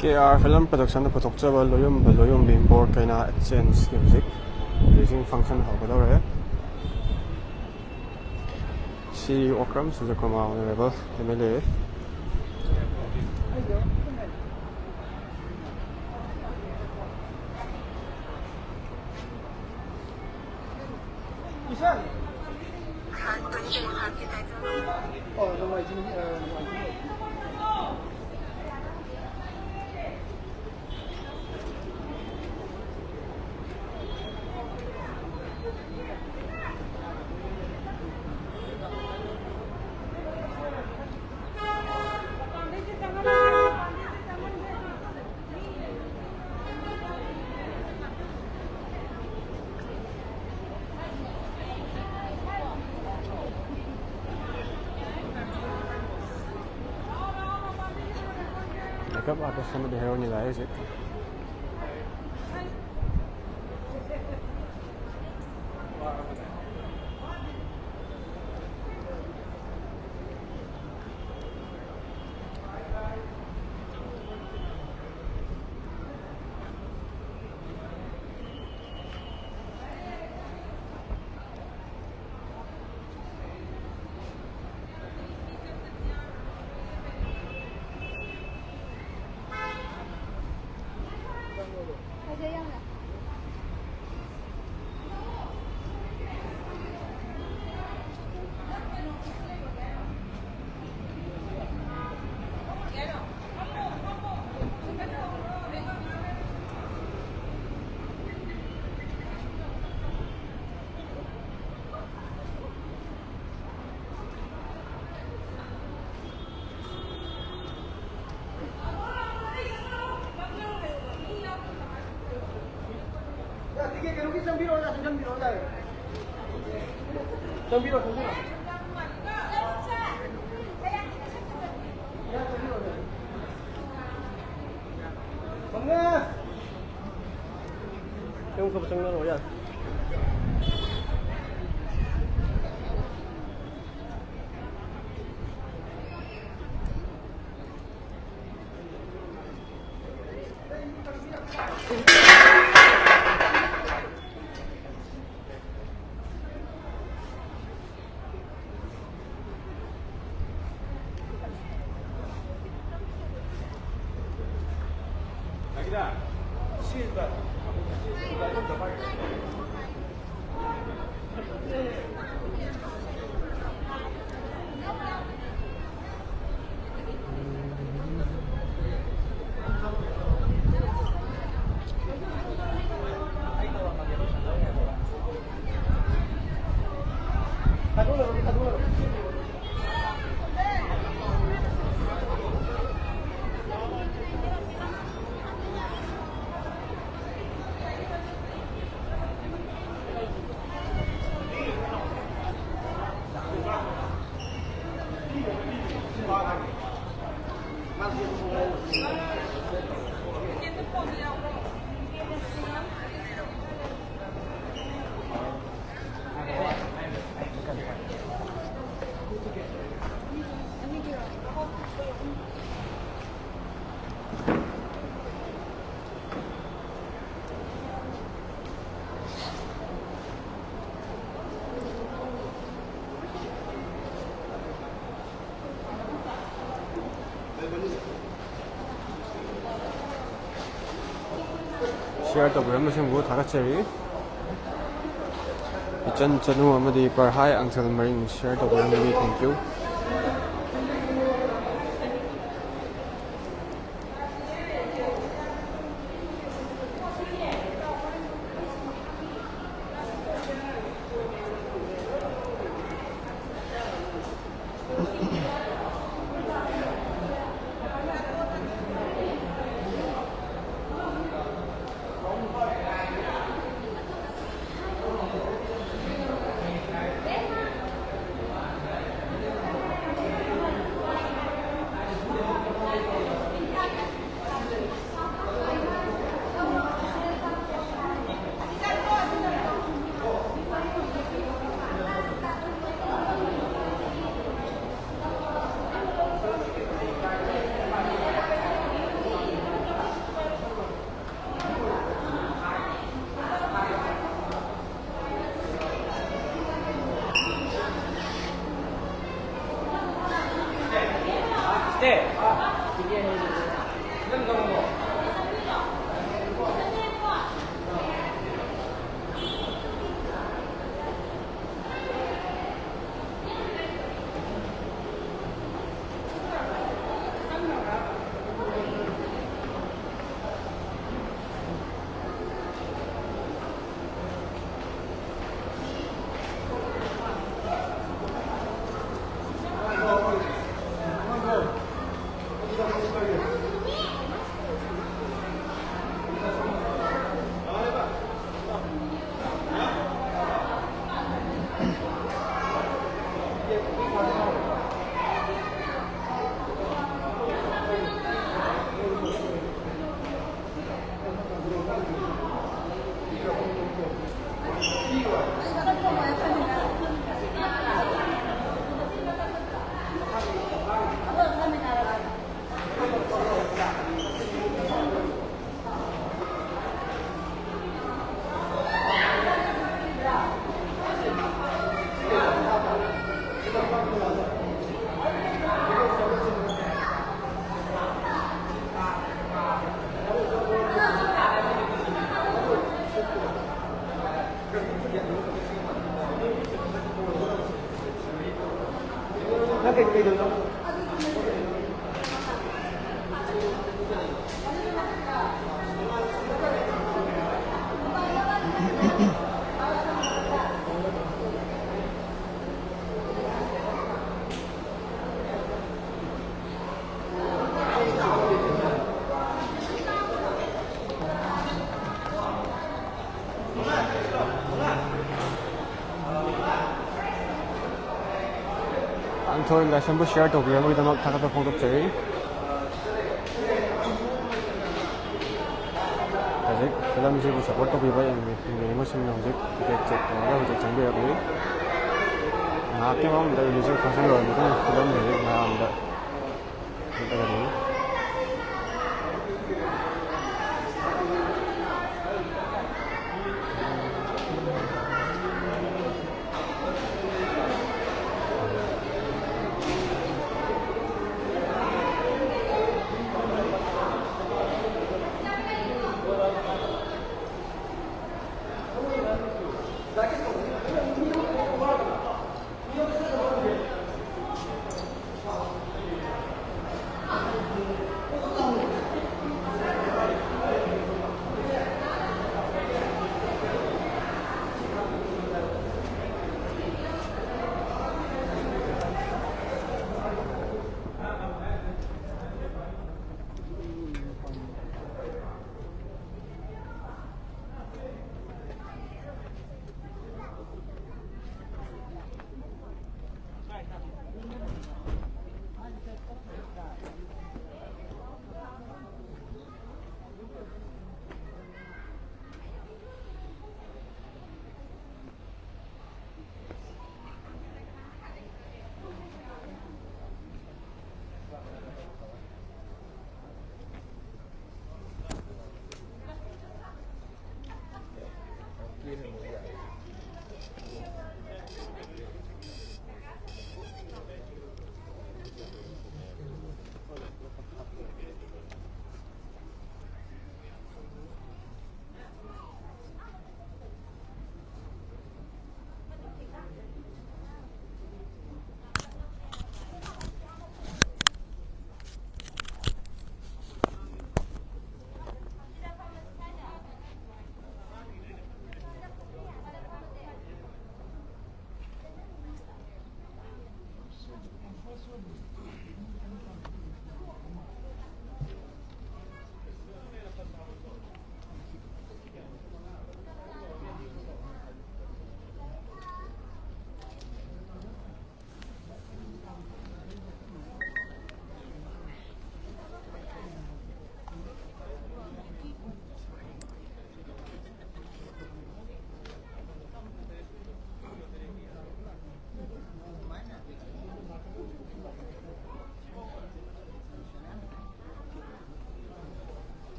KR Film Production的 production Loyum Bimboard kaina Exchange Music Racing Function ho kada rahe C Okram Sujakuma Honorable MLA makeup artist sama the hero nila Isaac. Yung kapasang na yan. CRW masing 다 같이 이전 전후 아무디 parhai ang sa maring CRW thank you. Anton lesson bu share to biya mo ito magtakap ng photo chay. Kasi film si bu support to biya yang ini mo sim yung ticket check to nga hujik changi ako. Nakake mo ang dahil user kasi lo ito film ni na ang da. Ito gani.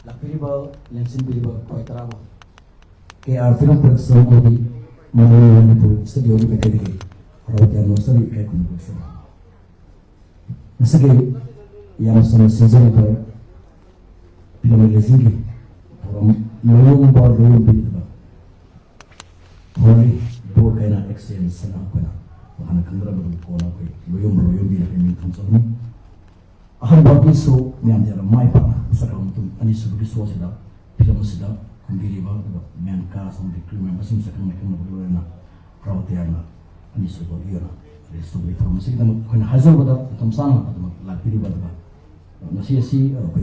Lapiriba Lensin Biriba Koitarama KR Film Production ko di Manila po studio ni Pekeri Rawatiano sa ni kay kuno sa Nasage yang sama season ko film releasing orang loyong ba loyong bi ba Holy bo kay na exchange sa ako na mahana kang drama ko na ko loyong bi na kay kan sa ni ahan ba so niam jara mai pa sa kam tu ani su bi so sida film sida kumbiri ba men ka sa di crew members sa kan mekan mo na Rawatiano ani su bo yona resto bi from sig dam ko na hazar ba tam sana adam la piri ba ba nasi si ko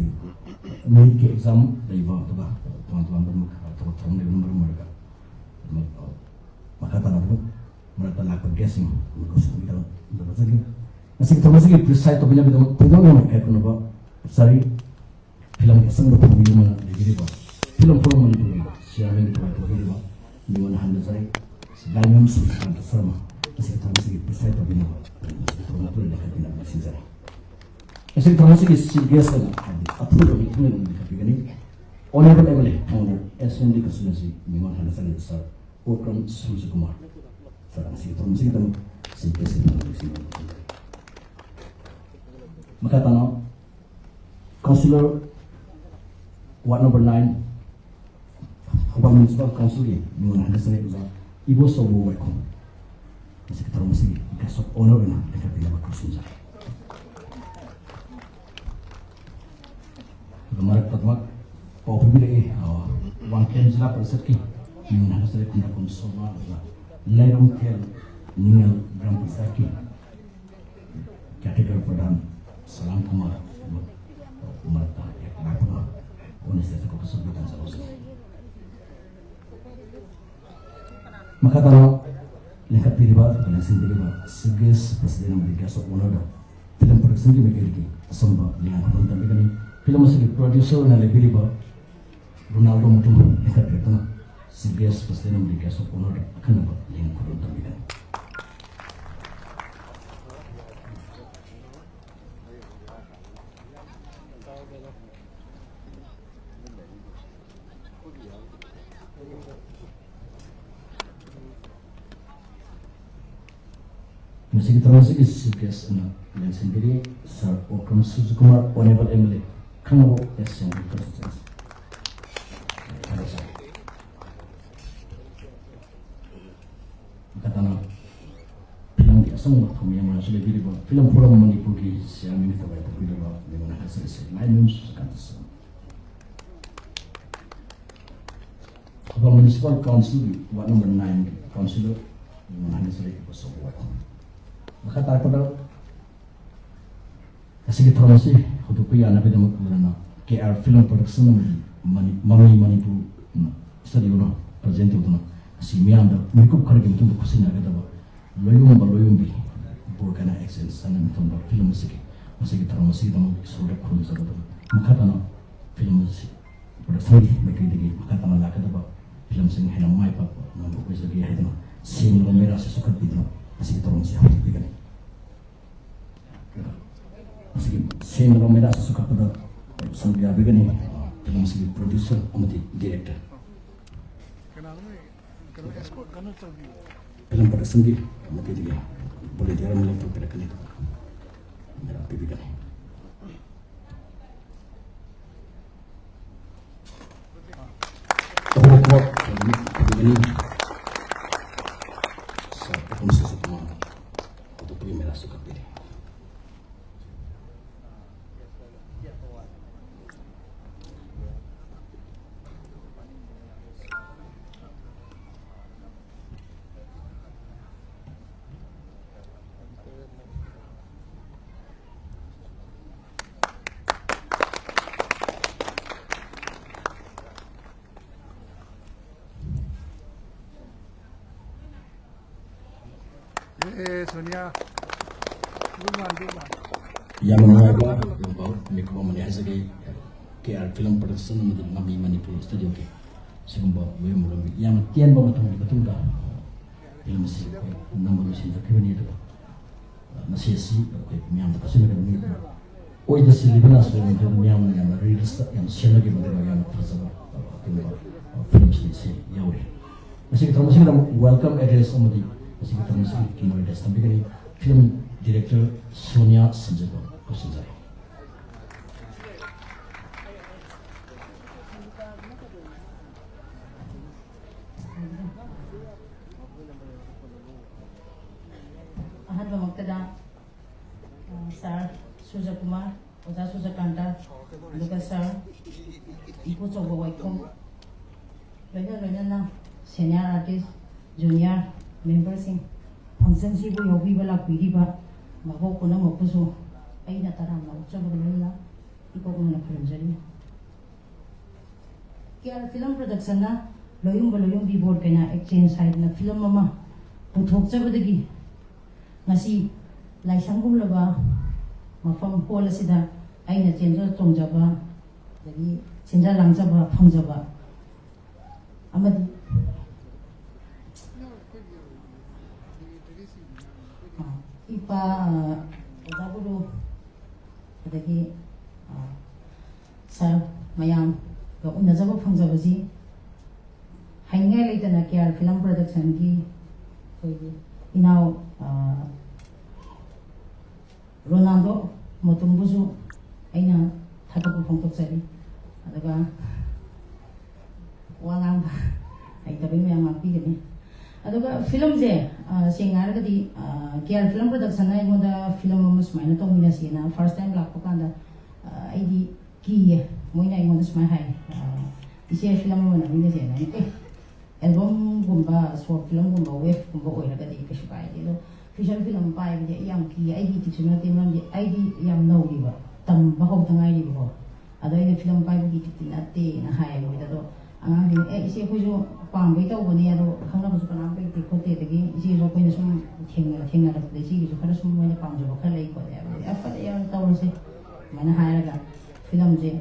ni ke exam dai ba ba tuan-tuan dam to thong de number mereka maka tanah itu mereka lakukan guessing ko su bi dalam lagi nasi kita masih precise to punya bidang pegang kayak kenapa sari film kesang betul di mana di ba film mana itu siapa yang itu di ba di mana handa sari dalam susukan sama masih kita masih precise to punya itu betul di hati nak masih sari masih kita masih serius kan apa itu itu yang dikatakan ini honorable emily mau SND konsultasi di mana handa sari besar program Susukumar sekarang masih kita serius maka tanah Councilor Ward Number 9 Hubang Municipal Council ni mana ada saya juga ibu semua mereka masih kita masih kasut honor na dekat bila bagus saja. Kemarin pertama kau pilih wangken jelas persegi mana ada saya kena konsumsi lerong tel ningal gram persegi kategori perdana Salam Kumar Merta Kenapa Universitas Kau kesebutan seharusnya maka tanah lengkap diri bahawa dengan sendiri bahawa seges presiden Amerika Soekarno film produksi di Megaliki Samba dengan penonton begini film masih produser dan lebih bahawa Ronaldo Mutum lengkap diri tanah seges presiden Amerika Soekarno akan dapat dengan penonton begini masih kita masih sekias yang sendiri Sir Okram Susukumar Honorable Emily Kangabo yang berproses ada saya kata film dia semua kami yang masuk lebih di bawah film pulau Manipur di siang ini terbaik tapi di bawah di mana hasil lain sekan sesuatu Kepala Municipal Council di Ward Number 9 Councilor di mana hasil lagi bersama maka tak pada kasih informasi untuk pihak nabi dan kemudian KR Film Production mami Manipur studio na present itu na si mianda mereka kerja untuk kusin agak apa loyong bi bukan action sana itu na film musik masih kita masih dalam sudah kurun sahaja maka tanah film musik production mereka ini maka tanah lagi apa film sing hendak mai pak nampak bisa dia itu na sing merah sesuka itu masih kita masih harus bikin masih sing merah sesuka pada sambil bikin ini kita masih producer amati director film production di amati dia boleh dia melihat pergerakan itu merah bikin kuat begini Khusus semua untuk primerah suka pilih. Sonia, yang mengenai yang baru mereka memanai sebagai KR Film Production menjadi Mami Manipur Studio ke sehingga belum yang tian bawa tu betul dah film si nombor si tak kena itu masih si yang tak sih mereka ni ꯑꯣꯏꯗ ꯁꯤꯜꯂꯤꯕꯅ ꯁꯣꯏꯅ ꯃꯌꯥꯝꯅ ꯌꯥꯝꯅ ꯔꯤꯜꯁꯇ ꯌꯥꯝ ꯁꯦꯝꯅꯈꯤꯕ ꯑꯗꯨꯒ ꯌꯥꯝꯅ ꯐꯖꯕ ꯑꯗꯨꯒꯨꯝꯕ ꯐꯤꯂꯝꯁꯤꯡꯁꯤ ꯌꯥꯎꯔꯤ ꯃꯁꯤꯒꯤ ꯊꯧꯔꯝ ꯑꯁꯤꯒꯤꯗꯃꯛ ꯋꯦꯜꯀꯝ ꯑꯦꯗ꯭ꯔꯦꯁ ꯑꯃꯗꯤ ꯃꯁꯤꯒꯤ ꯊꯧꯔꯝ ꯑꯁꯤꯒꯤ ꯀꯤꯅꯣ ꯑꯦꯗ꯭ꯔꯦꯁ ꯊꯝꯕꯤꯒꯅꯤ ꯐꯤꯂꯝ ꯗꯤꯔꯦꯛꯇꯔ ꯁꯣꯅꯤꯌꯥ ꯁꯟꯖꯦꯕ ꯀꯧꯁꯤꯟꯖꯔꯤ अहम मक्तदा सर सुजा कुमार ओजा सुजाकांता सर इपू चौब वाइखोम लोना senior artist junior member function से यौबीब लापीब मबो पुनमकू अना तराम चबना इकोना खुलजरी क्या फिल्म प्रोडक्शन लोयुंबी बोर्ड कना एक्सचेंज है film पुथोचबदगी ngasi laisangumlaba mafam hall asida aina chenjo chongjaba dagi chenja langjaba phangjaba amadi ipa odaburu dagi sir mayam ga unajaba phangjaba ji haingai leitana care film production ki koi inau Ronaldo motumbusu aina thakapu phongtokchari adaga wangang ai tabi me ang pigani adaga film je singar gadi care film production na moda film mas maina tongina sina first time lakpa kanda ai di ki moina ai moda smai hai ise film mo na ni je na album gumba short film gumba wave gumba oiragadi kashi pai de feature film pai de yam ki ai di tichuna temam de ai di yam no liba tam ba ho tangai li bo ado ai film pai bi titina te na hai mo da do angang ni ise ko jo pam bai taw bani ado khangna bu kana bai ti ko te de ise ro ko ni sum thenga da de si jo khara sum mo ne pam jo khara lai ko de apa de yang taw se mana hai ra film je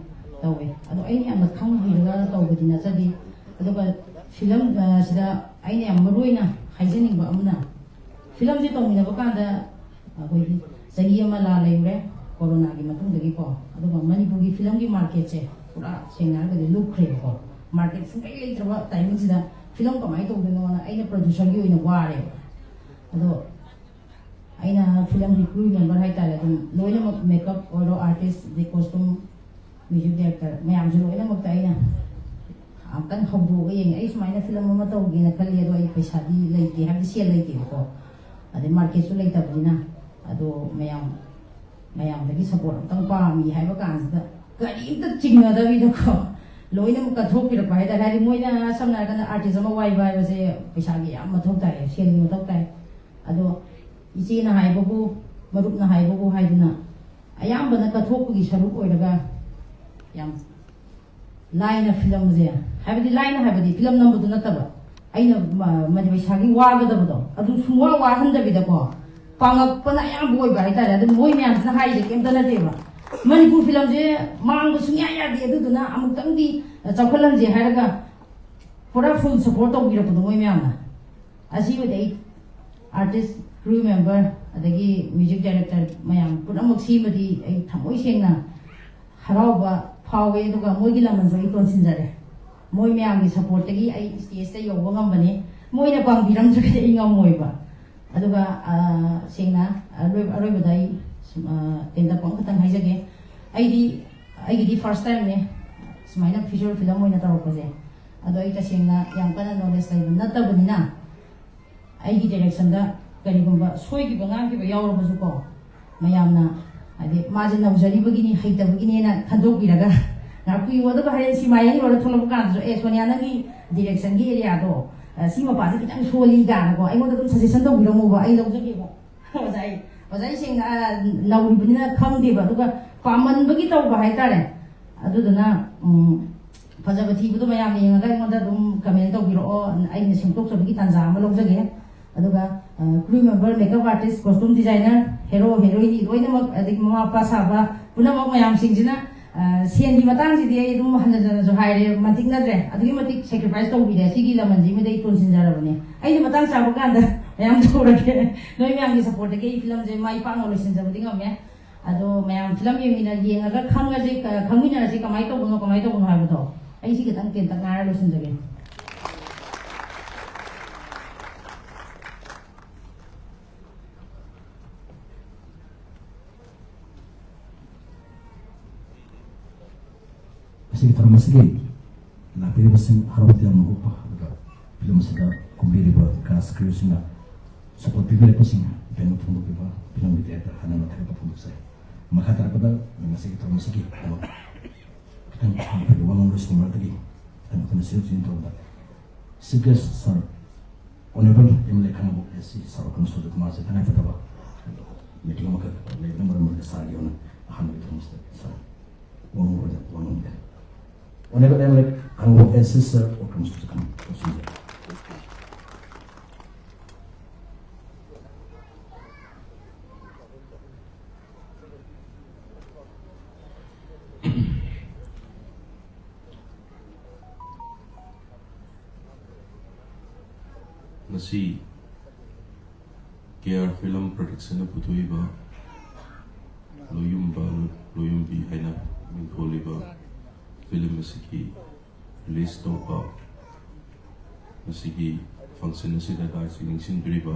taw we ado ai ni am khang bi ra taw bi na cha di ado ba film sida ai ni am roina haijening ba amna film je tongina ba kanda koi sahi ama la leure corona gi matung dagi ko adu ba manipur gi film gi market che pura sengna ga look khre ko market sing kai le traba time sida film ko mai to de no na aina producer gi oina ware adu aina film gi crew member hai ta le dum loina makeup or artist the costume music director mayam ju loina mak ta aina amkan hobdo ga yeng ai sumaina film ma to gi na khali adu ai paisa di leite ha di sel leite ko ade market su leita bina ado mayam dagi support tang pa mi hai ba kan da gari ta chingna da bi da ko loina mu ka thok pi ra pai da hari moina samna kana artist ma wai bai ba se paisa gi am ma thok tai sel gi ma thok tai ado isi na hai ba bu marup na hai ba bu hai dina ayam ba na ka thok gi saruk oi daga yam line film je hai ba di line hai ba di film number du na ta ba aina madi paisa gi wa ga da ba adu sumwa wa han da bi da ko pangak pana yang boy ba ita da moi me an hai de kem da na de ba manipur film je mang bu sunya ya de adu na amuk tang di chakhalam je hai ga pura full support of gira ko moi me an asi ba dei artist crew member adagi music director mayam pura muk si ba di ai thamoi seng na harau ba phawe du ga moi gi laman sai ton sin jare moi me ang support tagi ai stage ta yo ba ngam bani moi na pang biram ju ke ingam moi ba aduga sengna aroi badai tenda pang katang hai jage ai di first time ne smaina feature film moi na taw ko je ado ai ta sengna yang kana knowledge lai na ta bani na ai gi direction da kari gumba soi gi banga gi ba yaw ba su ko mayam na ade ma je na ujari bagini haita bagini na thandok bi raga na pi wo da ba hai si mai ni ro tholo ka jo e sonia na gi direction gi area do si ma pa ji kitang soli ga na ko ai mo da dum suggestion do bi ro mo ba ai lo je gi ba wazai sing na nawi bini na khang de ba duga paman bagi taw ba hai tare adu dana phajaba thi bu mayam ni nga ga mo da dum comment taw bi ro ai ni sing tok so bagi tanza ma lo je ge aduga crew member makeup artist costume designer hero heroine loina mak adik mama pa sa ba puna mak mayam sing jina sen di matang ji de dum han da jo hai re matik na dre adigi matik sacrifice taw bi de sigi la man ji me dei ton sin jara bane ai ni matang sa ba kan da mayam thora ke noi mayam gi support ke film je mai pa no sin jaba dinga me Ado mayam film yengaga khangminarasi kamai tawbuno haibado ai si kitang tenta ngara losinjage. Masih termasuk lapiri basing harap yang mengubah film seda kumbiri buat kas kriusnya seperti bila pusing dan untuk kita film di teater hanya nak apa pun saya maka terpada masih termasuk kalau kita hampir uang urus kembali lagi dan kena siap cinta tak segas sar honorable yang mereka nak buat si sar akan sudah kemana saya tak apa meeting maka lain nomor sari orang akan bertemu sar uang urus whenever I'm like, I'm going to sister or comes to come procedure. Nasi KR Film Production putuiba loyumbi haina minkoliba film asiki release tawpa asiki function asida da singing biriba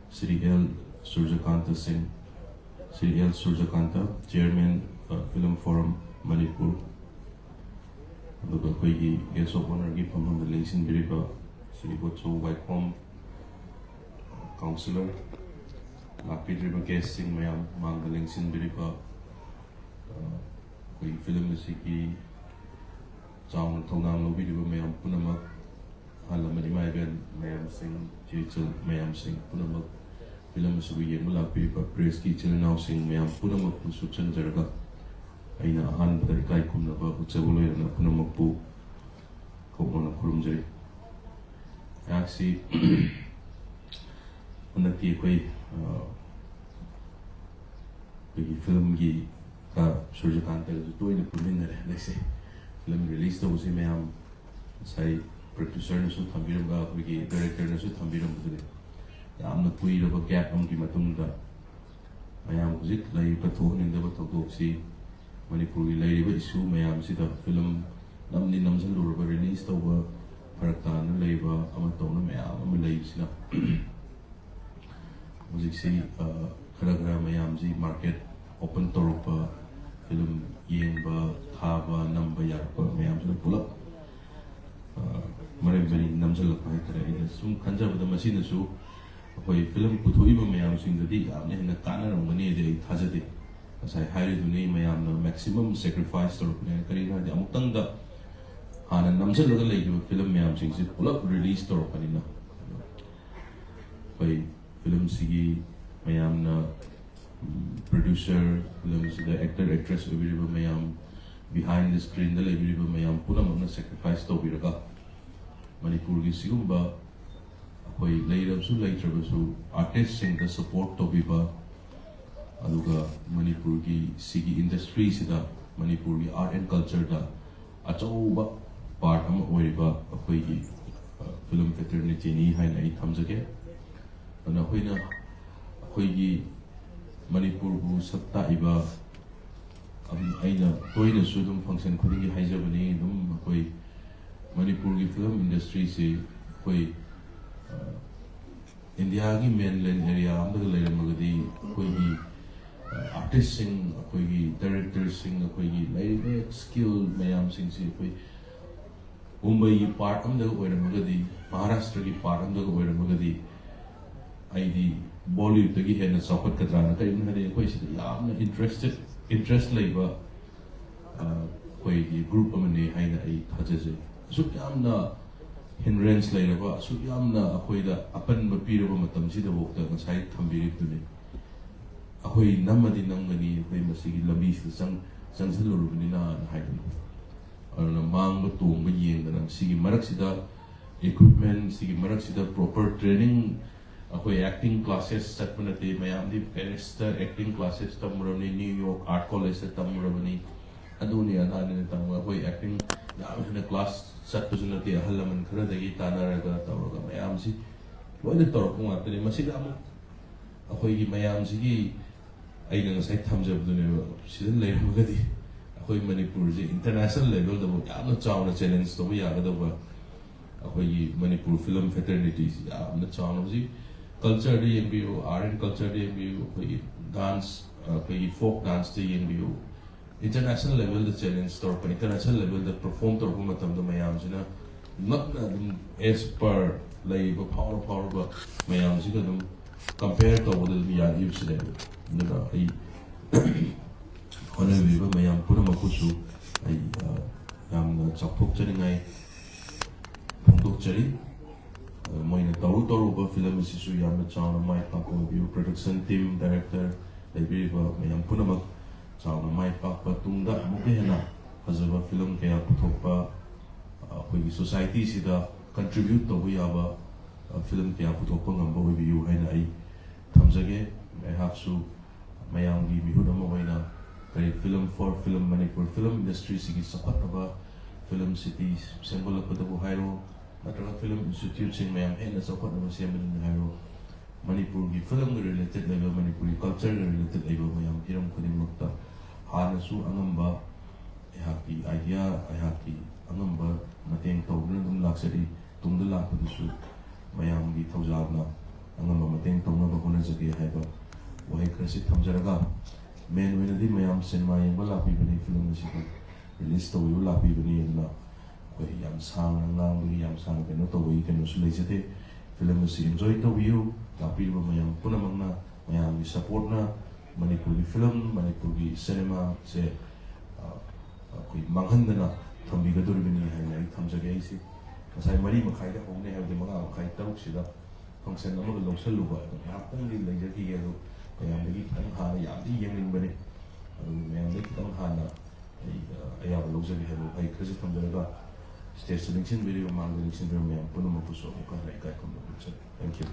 Sri L Surjakanta Singh Sri L Surjakanta Chairman Film Forum Manipur aduga koigi guest of honor gi phamam lingsin biriba Sri Botso Waikom Councillor Lapidriba guest sing mayam mangga lingsin biriba कोई film की चाउन थौनाम लौबीरिबा मैम पुनमक हालमनि माइबेन मैम सिंह चेचल मैम सिंह पुनमक फिल्म सुबु येंबु लापिरिबा प्रेस की चिलनाव सिंह मैम पुनमक सुचन जरगा अइना अहान बदर काई खुमनबा उचबु लोयना पुनमक पु कोमना खुरुमजरी याक्सी उनती कोई फिल्म की Surjakanta is doing the preliminary, let's say, film release to usi mayam say producer na su thambiram ga wiki director na su thambiram budule yam na pui ro gap am ki matung da mayam hujik lai patho ning da patho si Manipur gi lai ba issue mayam si da film namni namsal ro ba release to ba parakta na lai ba ama to na mayam am lai sina hujik si khara mayam ji market open toropa film yengba thaba namba yakpa mayam suna pulak marim bani namjalpai tare ina sum khanja bada masina su koi film puthoiba mayam sing dadi amne hena kana ramani de thajade asai hairi duni mayam na maximum sacrifice tor ne kari na de amutang da hana namjal ga lei film mayam sing si pulak release tor panina koi film sigi mayam na producer, the actor, actress, everybody mayam behind the screen, the everybody mayam puna mana sacrifice to biraka. Manipur ki sigumba, koi later su artists sing the support to biba. Aduga Manipur ki sigi industry sida Manipur ki art and culture da achauba part am oiriba koi ki film fraternity ni hai na I thamjage. Ana hoina koi ki Manipur bu sakta iba aina toina sudum function khudingi haijabani dum koi Manipur ki film industry se koi India ki mainland area amda leiramagadi koi ki artist sing koi ki director sing koi ki lai skill mayam sing se koi Mumbai ki part amda oiramagadi Maharashtra ki part amda oiramagadi aidi Bollywood tagi hena sapat kadrana kai unna de koi sida yamna interest laiba koi gi group amane haina ai thajaje su yamna hindrance lairaba su yamna akoi da apan ba piraba matam sida bokta ngasai thambiri tune akoi namadi namgani koi masigi lambi sang sangsalurubni na haina arna mangba tongba yengdana sigi marak sida equipment sigi marak sida proper training Akoi acting classes set panati mayam di Penista acting classes tamurani New York Art College tamurani aduni adani tamura akoi acting yamna class set tusunati halaman khara dagi tanaraga tawraga mayam si loida torok nga tani masiga amu akoi gi mayam si gi ꯑꯩꯅ ꯉꯁꯥꯏ ꯊꯝꯖꯕꯗꯨꯅꯦꯕ ꯁꯤꯗ ꯂꯩꯔꯝꯃꯒꯗꯤ ꯑꯩꯈꯣꯏ ꯃꯅꯤꯄꯨꯔꯁꯦ international ꯂꯦꯚꯦꯜꯗꯕꯨ ꯌꯥꯝꯅ ꯆꯥꯎꯅ challenge ꯇꯧꯕ ꯌꯥꯒꯗꯕ ꯑꯩꯈꯣꯏꯒꯤ ꯃꯅꯤꯄꯨꯔ ꯐꯤꯂꯝ ꯐꯦꯇꯔꯅꯤꯇꯤꯁꯤ ꯌꯥꯝꯅ ꯆꯥꯎꯅ ꯍꯧꯖꯤꯛ ꯀꯜꯆꯔꯗ ꯌꯦꯡꯕꯤꯌꯨ ꯑꯥꯔꯠ ꯑꯦꯟ ꯀꯜꯆꯔꯗ ꯌꯦꯡꯕꯤꯌꯨ ꯑꯩꯈꯣꯏꯒꯤ ꯗꯥꯟꯁ ꯑꯩꯈꯣꯏꯒꯤ ꯐꯣꯛ ꯗꯥꯟꯁꯇ ꯌꯦꯡꯕꯤꯌꯨ international level the challenge store international level the perform to matam the mayam sina not as per like power mayam sina compare to what we are used to the I honor we mayam pura makusu I yam chapok chari ngai pungtok chari moina taru ba film sisu yam chana mai pa ko production team director like mayam pura mak चावल माइ पाक तुंगदा मुके हेना फजबा film कया पुथोपा अखोई society सिदा contribute तोबु याबा film कया पुथोपा ngamba oibiu haina ai thamjage mehaksu mayamgi mihud ama hoina kari film for film manipur film industry sigi sapataba film cities symbol padabu hairo natra film institute sing mayam hena sapataba symbol hairo manipur gi film related level manipuri culture related level mayam hiram kudin nokta हानसु अंगंबा यहाकी idea यहाकी अंगंबा मतेंग तौदुना दुम लाक्सरी तुंगद लापदसु मयामगी थौजाबना अंगंबा मतेंग तौनबा होनजगे हाइबा वही खरसि थमजरगा मेन वेनदी मयाम सिनेमा येंबा लापीबनी फिल्म सिको रिलीज तौयु लापीबनी ना कोई याम सांग नांगबी याम सांग केनो तौबई केनो सुलेजते फिल्म सि एन्जॉय तौयु लापीबा मयाम पुनमंगना मयामगी सपोर्ट ना Manipuri film, Manipuri cinema se koi manghandana thambiga durbini haina I thamjage isi masai mari makhai da homne ha de manga makhai taruk sida function amaga lawsalu ba yapang li leijaki ge do kaya magi tang hana yamdi yengling bane meyam de tang hana aya ba lawsali ha do ai khaji thamjage ba stage selection video mang selection video meyam puno ma puso ka rai kai kom thank you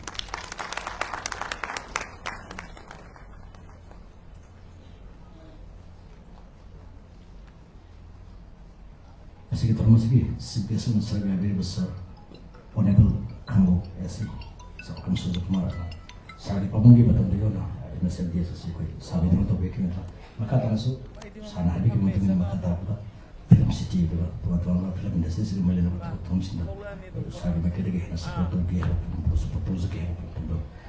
Asik termasuk sebiasa saya beri besar honorable kamu asik seorang sudah kemarin saat dipamungi batang dia na masih dia sesuai sabi dengan tu bekin lah maka termasuk sana ada kemungkinan maka tak film city itu tuan-tuan film industri sih malah dapat tom sini sabi mereka degi nasi potong dia potong dia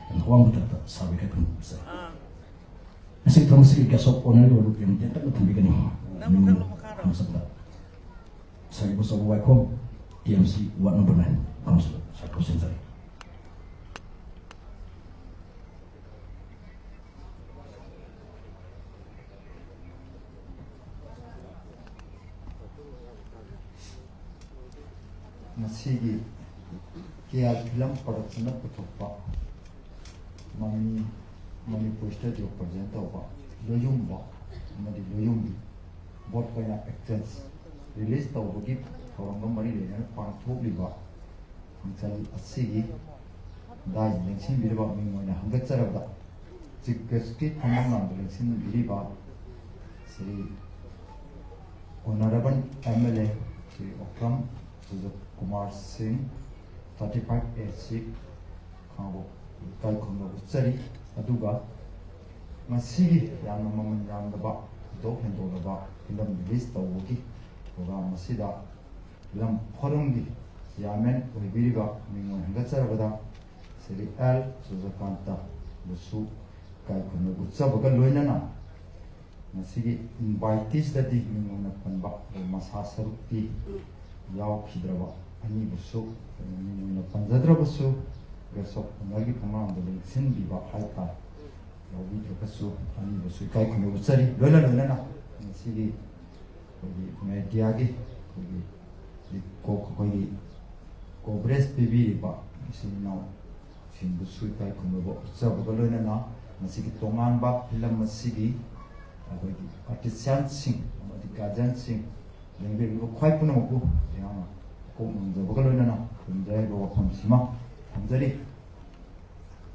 dan uang betul sabi kan besar asik termasuk kasop honorable yang dia tak betul begini masuk saya bersama Wacom TMC Ward Number 9 Council saya present saya masih kia film production putupa mani poster jo present apa loyum ba mani loyum bot kaya actors release tawbagi thoranga mari lena pangthokliba function asigi dai lengsin biriba mingmoina hangatcharaba chikgeski thamang lengsin biriba Sri Honorable MLA Sri Okram Kumar Singh 35A6 khabo kai khomba utsari aduga masigi yamna maman yamdaba do hendolaba film release tawbagi program masida lam phorumgi yamen oibiriba mingon hangatcharabada Sri L Sujakanta busu kai khunu utsabaga loinana masigi invitees dadi mingon panba masa sarukti yaw khidraba ani busu mingon panjadra busu gasok ngagi phamam de sin biba haita yawi busu ani busu kai khunu utsari loinana masigi media ki kogi coverage pibi ba sinau sinbu suitai kunobo sabu galona na masigi tongan ba film masigi agogi artisan sing amadi gajan sing lengbe ko khwai puno ko yana ko munjo galona na kunjai bo kham sima hamjari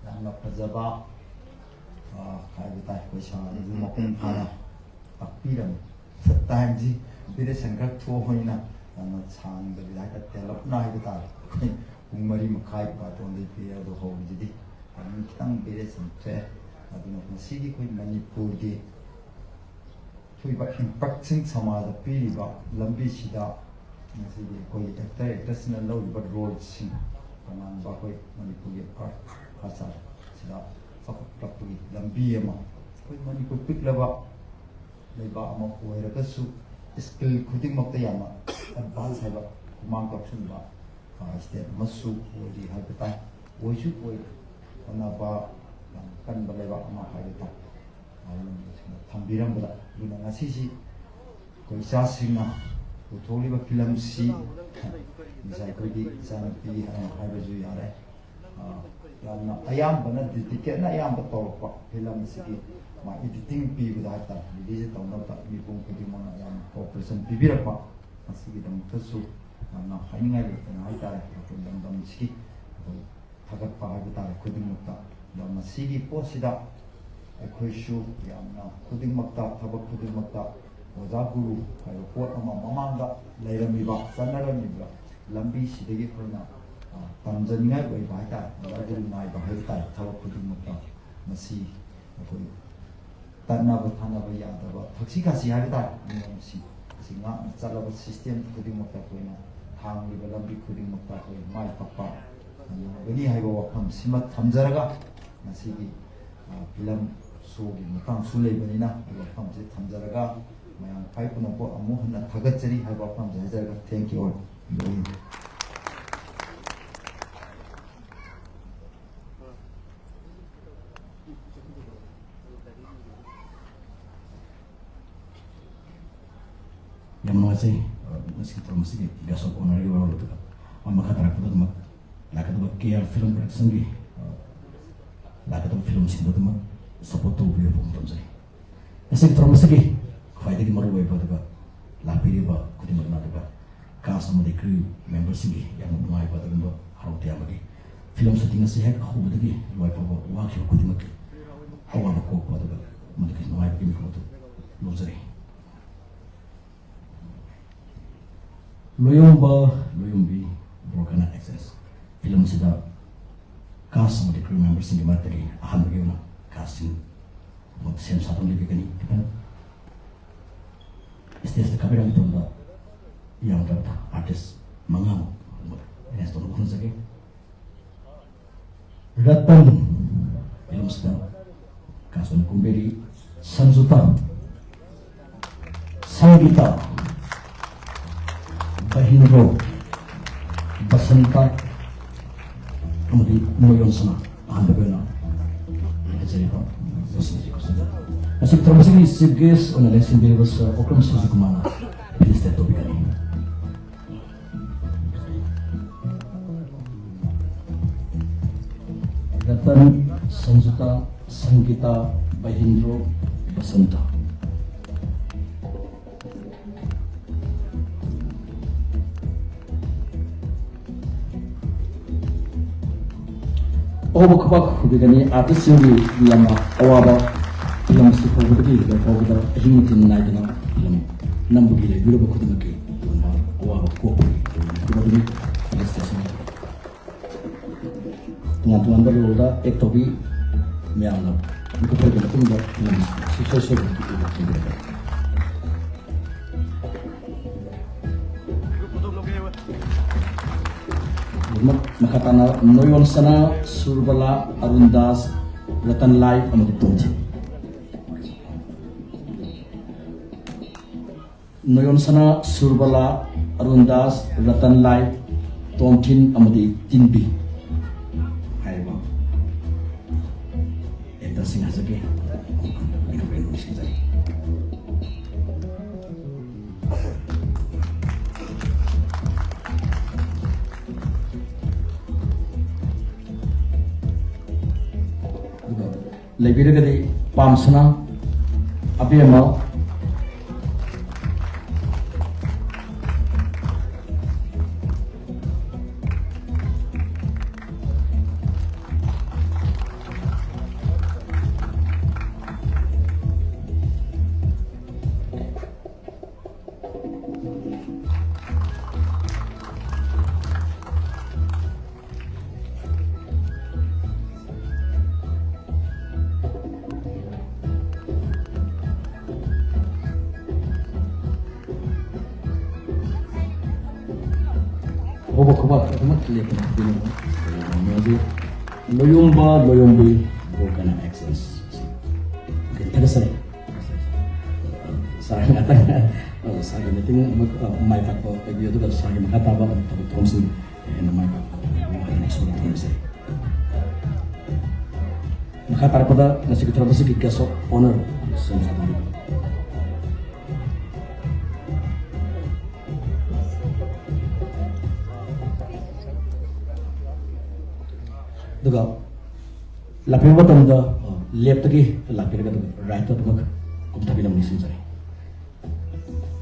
yana pajaba kai bitai ko sha ni mo pen phana akpiram Satanji, bila sangkak tua hoina, anak sang dari dapat telap naik kita, umari makai patung di pihak dohau jadi, kami kita bila sampai ꯑꯗꯨꯅ ꯃꯁꯤꯒꯤ ꯑꯩꯈꯣꯏ ꯃꯅꯤꯄꯨꯔꯒꯤ ꯊꯣꯛꯏꯕ ꯏꯝꯄꯦꯛꯁꯤꯡ ꯁꯃꯥꯖꯗ ꯄꯤꯔꯤꯕ ꯂꯝꯕꯤꯁꯤꯗ ꯉꯁꯤꯗꯤ ꯑꯩꯈꯣꯏꯒꯤ actor ꯑꯦꯛꯇ꯭ꯔꯦꯁꯁꯤꯡꯅ ꯂꯧꯔꯤꯕ ꯔꯣꯜꯁꯤꯡ ꯇꯣꯉꯥꯟꯕ ꯑꯩꯈꯣꯏ ꯃꯅꯤꯄꯨꯔꯒꯤ ꯀꯜꯆꯔꯁꯤꯗ ꯆꯥꯎꯈꯠꯂꯛꯄꯒꯤ ꯂꯝꯕꯤ ꯑꯃ ꯑꯩꯈꯣꯏ ꯃꯅꯤꯄꯨꯔ ꯄꯤꯛꯂꯕ ꯂꯩꯕꯥꯛ ꯑꯃ ꯑꯣꯏꯔꯒꯁꯨ ꯁ꯭ꯀꯤꯜ ꯈꯨꯗꯤꯡꯃꯛꯇ ꯌꯥꯝꯅ ꯑꯦꯗꯚꯥꯟꯁ ꯍꯥꯏꯕ ꯈꯨꯃꯥꯡ ꯆꯥꯎꯁꯤꯟꯕ ꯁ꯭ꯇꯦꯠ ꯑꯃꯁꯨ ꯑꯣꯏꯔꯤ ꯍꯥꯏꯕ ꯇꯥꯏ ꯑꯣꯏꯁꯨ ꯑꯣꯏ ꯍꯣꯠꯅꯕ ꯌꯥꯝ ꯀꯟꯕ ꯂꯩꯕꯥꯛ ꯑꯃ ꯍꯥꯏꯕ ꯇꯥꯏ ꯊꯝꯕꯤꯔꯝꯕꯗ ꯑꯗꯨꯅ ꯉꯁꯤꯁꯤ ꯑꯩꯈꯣꯏ ꯏꯆꯥꯁꯤꯡꯅ ꯄꯨꯊꯣꯛꯂꯤꯕ ꯐꯤꯂꯝꯁꯤ ꯉꯁꯥꯏ ꯑꯩꯈꯣꯏꯒꯤ ꯏꯆꯥꯅꯨꯄꯤ ꯍꯥꯏꯅ ꯍꯥꯏꯕꯁꯨ ꯌꯥꯔꯦ ꯌꯥꯝꯅ ꯑꯌꯥꯝꯕꯅ ꯗꯤꯗꯤꯀꯦꯠꯅ ꯑꯌꯥꯝꯕ ꯇꯧꯔꯛꯄ ꯐꯤꯂꯝꯁꯤꯒꯤ ꯃꯥ ꯏꯗꯤꯇꯤꯡ ꯄꯤꯕꯗ ꯍꯥꯏꯇꯥꯔꯦ ꯔꯤꯂꯤꯖ ꯇꯧꯅꯕ ꯃꯤꯄꯨꯝ ꯈꯨꯗꯤꯡꯃꯛꯅ ꯌꯥꯝꯅ ꯀooperation ꯄꯤꯕꯤꯔꯛꯄ ꯃꯁꯤꯒꯤꯗꯃꯛꯇꯁꯨ ꯌꯥꯝꯅ ꯍꯥꯏꯅꯤꯡꯉꯥꯏ ꯂꯩꯇꯅ ꯍꯥꯏꯇꯥꯔꯦ ꯑꯩꯈꯣꯏ ꯂꯝꯗꯝꯁꯤꯒꯤ ꯑꯩꯈꯣꯏ ꯊꯥꯒꯠꯄ ꯍꯥꯏꯕ ꯇꯥꯔꯦ ꯈꯨꯗꯤꯡꯃꯛꯇ ꯑꯗꯣ ꯃꯁꯤꯒꯤ ꯄꯣꯠꯁꯤꯗ ꯑꯩꯈꯣꯏꯁꯨ ꯌꯥꯝꯅ ꯈꯨꯗꯤꯡꯃꯛꯇ ꯊꯕꯛ ꯈꯨꯗꯤꯡꯃꯛꯇ ꯑꯣꯖꯥ ꯒꯨꯔꯨ ꯍꯥꯏꯕ ꯄꯣꯠ ꯑꯃ ꯃꯃꯥꯡꯗ ꯂꯩꯔꯝꯃꯤꯕ ꯆꯠꯅꯔꯝꯃꯤꯕ ꯂꯝꯕꯤꯁꯤꯗꯒꯤ ꯑꯩꯈꯣꯏꯅ ꯇꯝꯖꯅꯤꯡꯉꯥꯏ ꯑꯣꯏꯕ ꯍꯥꯏꯇꯥꯔꯦ ꯑꯣꯖꯥ ꯒꯨꯔꯨ ꯅꯥꯏꯕ ꯍꯥꯏꯕ ꯇꯥꯔꯦ ꯊꯕꯛ ꯈꯨꯗꯤꯡꯃꯛꯇ ꯃꯁꯤ ꯑꯩꯈꯣꯏ ꯇꯠꯅꯕ ꯊꯥꯅꯕ ꯌꯥꯗꯕ ꯊꯛꯁꯤ ꯈꯥꯁꯤ ꯍꯥꯏꯕ ꯇꯥꯔꯦ ꯅꯤꯌꯣꯝꯁꯤ ꯑꯁꯤ ꯉꯥꯛꯅ ꯆꯠꯂꯕ ꯁꯤꯁꯇꯦꯝ ꯈꯨꯗꯤꯡꯃꯛꯇ ꯑꯩꯈꯣꯏꯅ ꯊꯥꯡꯂꯤꯕ ꯂꯝꯕꯤ ꯈꯨꯗꯤꯡꯃꯛꯇ ꯑꯩꯈꯣꯏ ꯃꯥꯏ ꯄꯥꯛꯄ ꯉꯝꯒꯅꯤ ꯍꯥꯏꯕ ꯋꯥꯐꯝꯁꯤꯃ ꯊꯝꯖꯔꯒ ꯉꯁꯤꯒꯤ ꯐꯤꯂꯝ ꯁꯣꯒꯤ ꯃꯇꯥꯡꯁꯨ ꯂꯩꯕꯅꯤꯅ ꯋꯥꯐꯝꯁꯤ ꯊꯝꯖꯔꯒ ꯃꯌꯥꯝ ꯈ꯭ꯋꯥꯏ ꯄꯨꯝꯅꯃꯛ ꯑꯃꯨꯛ ꯍꯟꯅ ꯊꯥꯒꯠꯆꯔꯤ ꯍꯥꯏꯕ ꯋꯥꯐꯝꯁꯦ ꯍꯥꯏꯖꯔꯒ ꯊꯦꯡꯛ ꯌꯨ ꯑꯣꯜ yang menguasai sekitar musik besok onari orang itu maka terakhir itu mak laka itu KL film production gi laka itu film sih itu mak support tuh biar pun saya sekitar musik gi faida di maru baik itu lapi dia pak kudi mak nanti pak kas sama di crew member sih yang mau mulai pada itu harus dia lagi film syuting sih aku betul gi luar pak wakil kudi mak awal aku pada itu mungkin mulai begini kalau tuh luar jadi Loyombi Broken Access film sida cast sama di crew members yang dimana tadi ahan bagaimana casting buat sen satu lebih kan kan istilah kabar itu enggak yang dapat artis mangau ini satu pun saja Ratan film sida kasun kumberi Sanjuta Sanggita Bahindro Basanta kemudian Noyon sana anda benar jadi pak masih termasuk di seges analis yang bebas oknum susu kemana di setiap topik ini Ratan Sanjuta Sanggita Bahindro Basanta Oh bakal begini artis yang lama awal film sekolah begini kalau kita ingin tinai dengan film enam begini dulu bakal dimaki awal kok begini stasiun teman-teman baru udah ektobi mianggap itu pergi ke tempat film sesuai begitu Makatana Noyon Sana Surbala Arundas Ratan Live amadi Tontin Noyon Sana Surbala Arundas Ratan Live Tontin amadi Tinbi Haiba Enta singa sake Ika bendo disini lebih dari pamsana abi mau hobo kubat kumat lihat film jadi loyomba loyombi bukan access kita sering saya katakan saya meeting mai pak ko video itu saya kata apa tapi Thompson and mai pak yang next one Thompson maka pada nasi kita masih guest of honor sama duga lapir batam da left ki lapir ka right to mak kum tabi nam nisin sare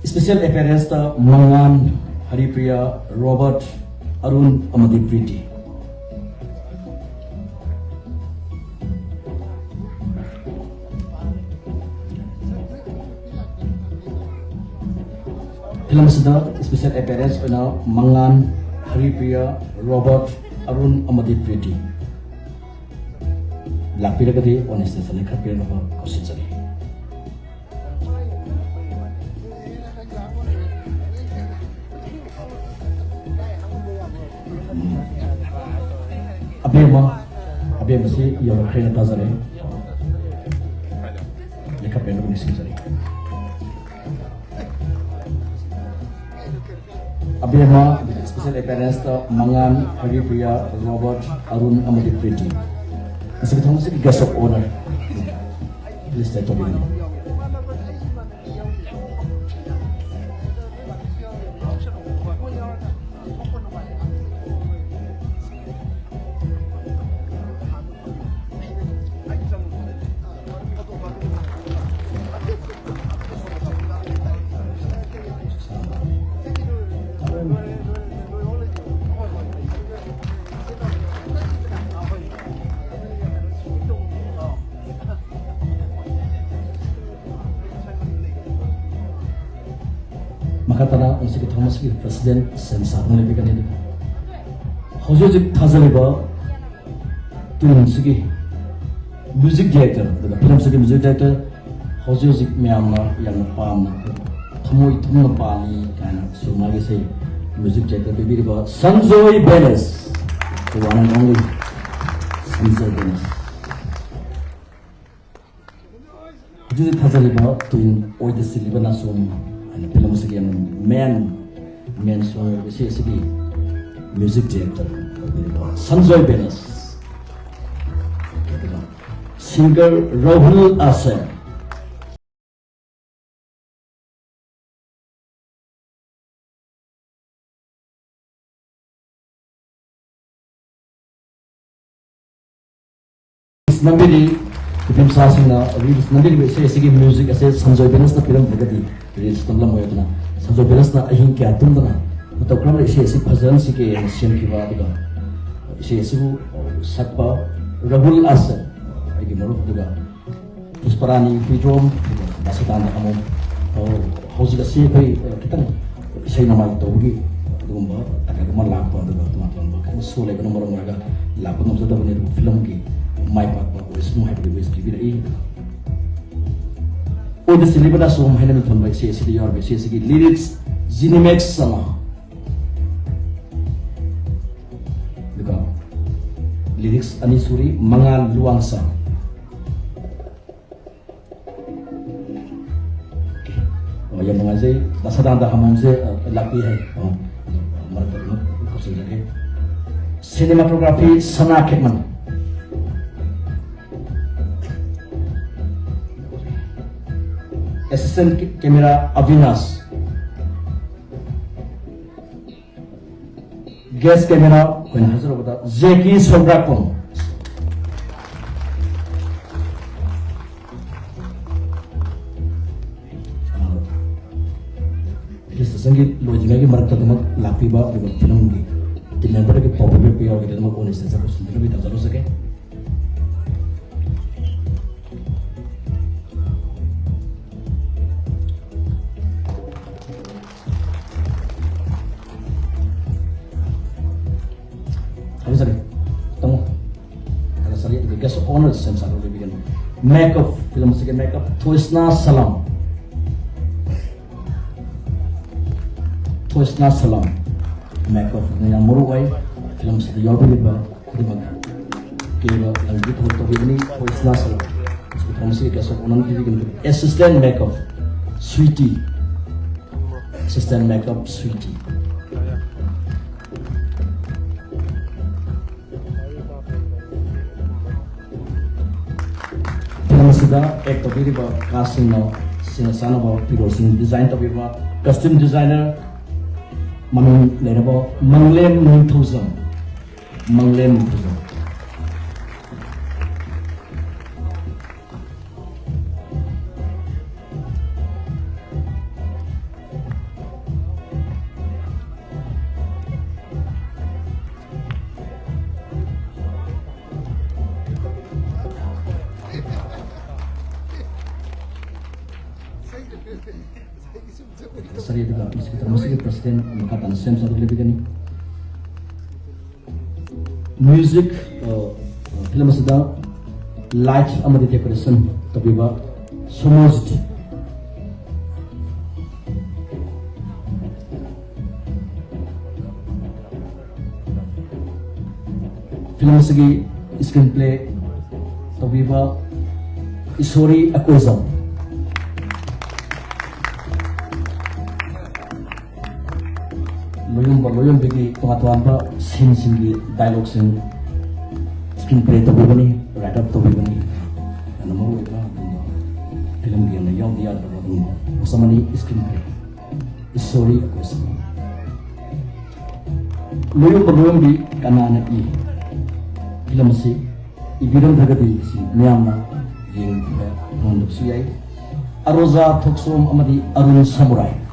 special appearance ta Mangan Haripriya Robert Arun amadi Priti film seda special appearance na Mangan Haripriya Robert Arun amadi Priti lapir kadi honest sa kapir no kosin sari abema si yo kena tazare ne kapir no kosin sari abema special appearance ta Mangan Haripriya Robert Arun amadi Priti masih kita masih guest of honor please take it in makatana unsik Thomas ki president sensa ngale bikan ini hojoji thazaliba tunsiki music director daga film sigi music director hojoji myamna yang pam thamoi thumna pani kana sumagi sei music director bibiriba Sanjoy Benes the one and only Sanjoy Benes hojoji thazaliba tuin oide silibana sum film sekian main song segi music director Sanjoy Benes singer Rahul Asem nambiri film sasina release nambiri segi music ase Sanjoy Benes na film bagadi release tamla moyatna Sanjoy Benes na ahin kya tumdana to kram isi bhajan si ke sian ki ba daga isi sakpa Rahul Asem agi maruk daga pusparani film basitan kamu hausi si kai kitang isi nama itu gi dugumba agak malak pa daga teman-teman bahkan sole ke nomor mereka lapun sudah benar film ki mai pat pa wes mo happy wes tv ai o de silibana so mo henami thon bai se yor be se gi lyrics Zinimex sama duga lyrics ani suri Mangal Luangsa yang mengaji dasar anda hamam se laki hai mereka ko se lagi cinematography Sana Kekman assistant camera Avinash guest camera koin hazar bata Zeki Sobrakon संगीत लोजिंगा की मरकत तमक लापी बा film की तीन number के popular पे और तमक ओने से सब सुंदर भी तजलो सके अभी सर तमो अगर सर ये गेस्ट ऑनर सेंस आरो भी बिगन मेकअप फिल्म से के मेकअप थोस्ना सलाम Husna Salam makeup yang meruai film sudah jauh lebih bagus. Kira lagi tu ini voice nasal. Sekarang masih kasih orang kiri assistant makeup Sweetie. Assistant makeup Sweetie. Film sudah tapi di casting no sana bawa video sing design tapi costume designer Mang Lerabo Manglem Nintuzam Manglem Nintuzam. Saya juga sekitar musik presiden angkatan SEM satu lebih kan music film sedang light amadi decoration tapi somos film segi screenplay tapi story akusam loyong bagi pengetahuan scene di dialog scene screenplay to bani write up to bani dan mau film dia na yang dia bersama ni screenplay story aku semua loyong di kanan i film si ibidam bergadi si Myanmar yang mondok siai Aroza Thoksom amadi Arun Samurai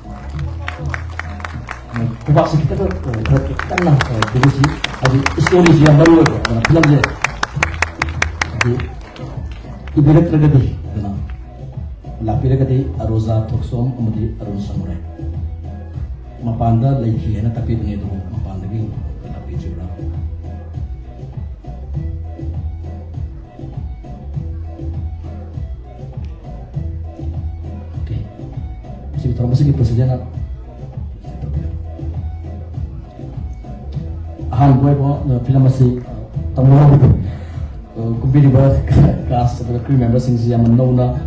kubak kita tu kita lah jadi si ada story yang baru ada film je jadi ibarat terjadi lapir terjadi Aroza Thoksom amadi Arun Samurai mapanda lagi na tapi dunia tu mapanda lagi lapir juga okay si termasuk di persejalan han boy film masih tamuan itu kumpiri cast sebagai crew members yang menona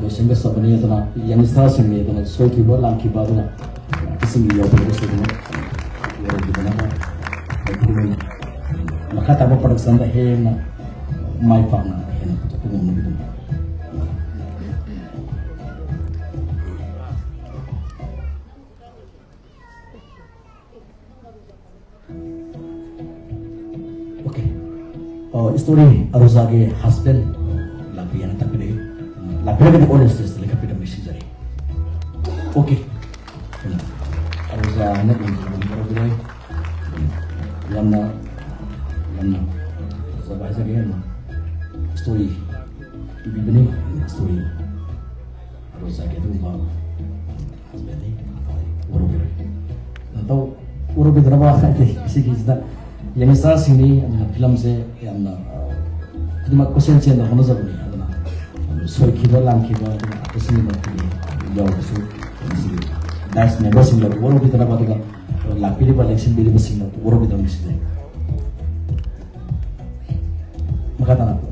sehingga sebenarnya itu yang istirahat sini itu soal kibar lang kibar na kisah dia itu sebenarnya orang di mana maka tahu pada sana hena mai pang hena itu pun begitu. Story Aroza ke husband lagi yang tak pilih lagi honest just lagi pilih misi jadi okay Aroza nak berbicara lama sebab saya ni story ibu bini story Aroza ke tu husband ni berbicara atau berbicara apa lagi kita yang besar sini film saya yang terima kusen cina hono zabuni adana soy kiba lang kiba aku sini nanti jauh besar nice member sini lagi orang kita dapat dengan lapiri election bili besar orang kita mesti deh maka tanah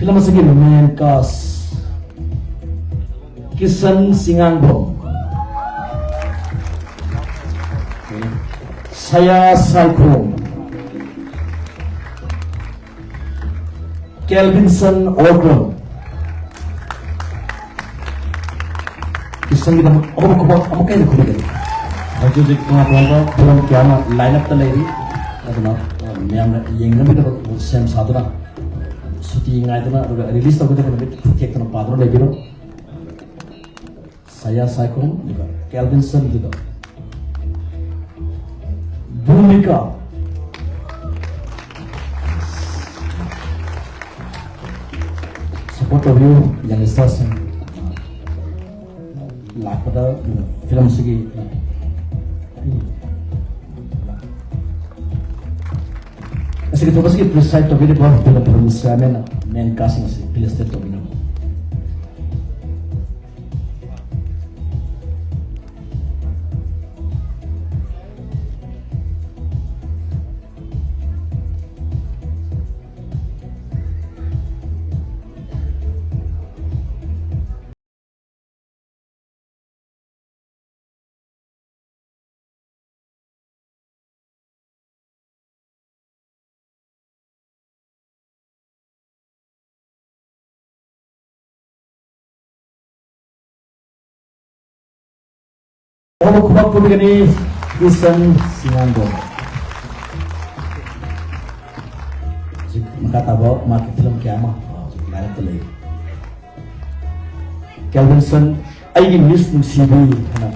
film segi main cast Kisan Singangbong saya Saikong Kelvinson Orgon Kisan kita apa kayak itu kita jadi pengetahuan film kiamat line up terlebih atau yang lebih dapat sem satu lah syuting itu na rilis tahu kita lebih tiap tahun padro lagi lo saya Saikong juga Kelvinson juga Bhumika support review yang stars lah pada film segi Sige to basi precise to video ko pila pronuncia men casting si pila step to bino. Ono kubak pun gani isan sinando. Jik makata bawa market film kiama. Jik lara tulay. Kelvinson ay miss ng CB na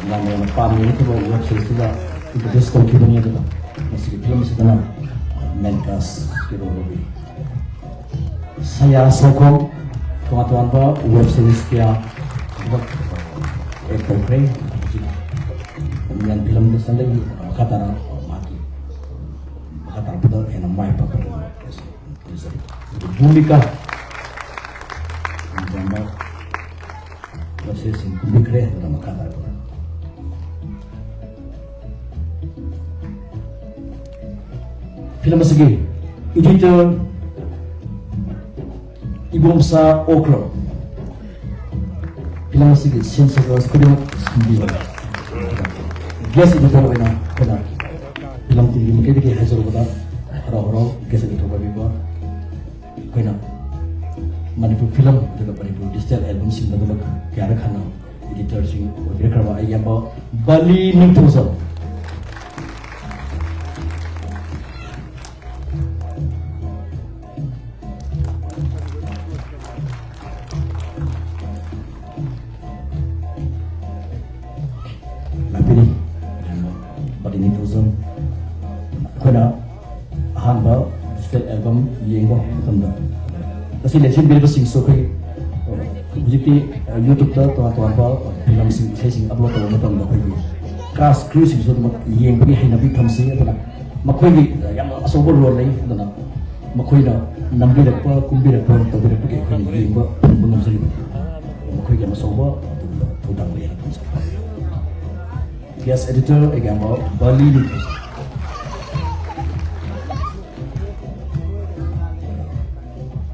na pamilya ito ba web series ito ito disco kita niya ito. Masih film ito na menkas kiro robi. Saya sokong tuan-tuan ba web series kaya Pray kemudian film itu sendiri makatara mati makatara betul yang namanya apa Bulika kemudian proses yang kubikre dalam makatara film segi editor Ibu Musa Okro film segi sensible sekali sembilan Guess itu tahu benar, benar. Film tinggi mungkin dia hasil benar. Orang-orang guess itu tahu benar. Benar. Manipur film juga manipur digital album sih benar benar. Kaya kan editor sih, dia kerja ayam bawa Bali nih tuh so. Hamba digital album yengo tanda. Kasi lesin bilbo sing so kay bujiti YouTube ta tuan ba film sing sing upload ta mo tanda kay cast crew sing so yeng bi hina bi thamsi atana makhoi yam asobo role nei atana makhoi na nambi da pa kumbi da pa to bi ke kay yeng ba bunam sari makhoi yam asobo to dang bi ha thamsa. Guest editor again ba Bali ni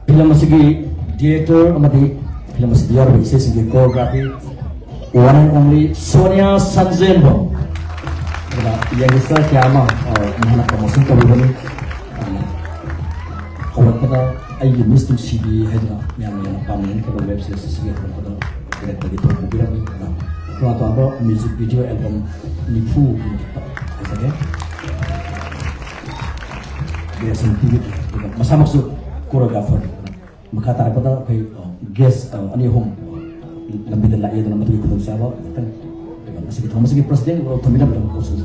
film segi director amati film segi diar bisa segi choreography one and only Sonia Sanzenbo yang bisa kiama mana promosi kabur ni kalau kita ayi mesti CB hanya yang panen kalau web series segi kalau kita direct begitu mungkin ni kalau tu apa music video album nipu misalnya dia sendiri masa maksud choreographer makata pada kay guest ani home lambi dala iya dalam betul betul siapa kan masih kita masih presiden kalau tambah dalam kursus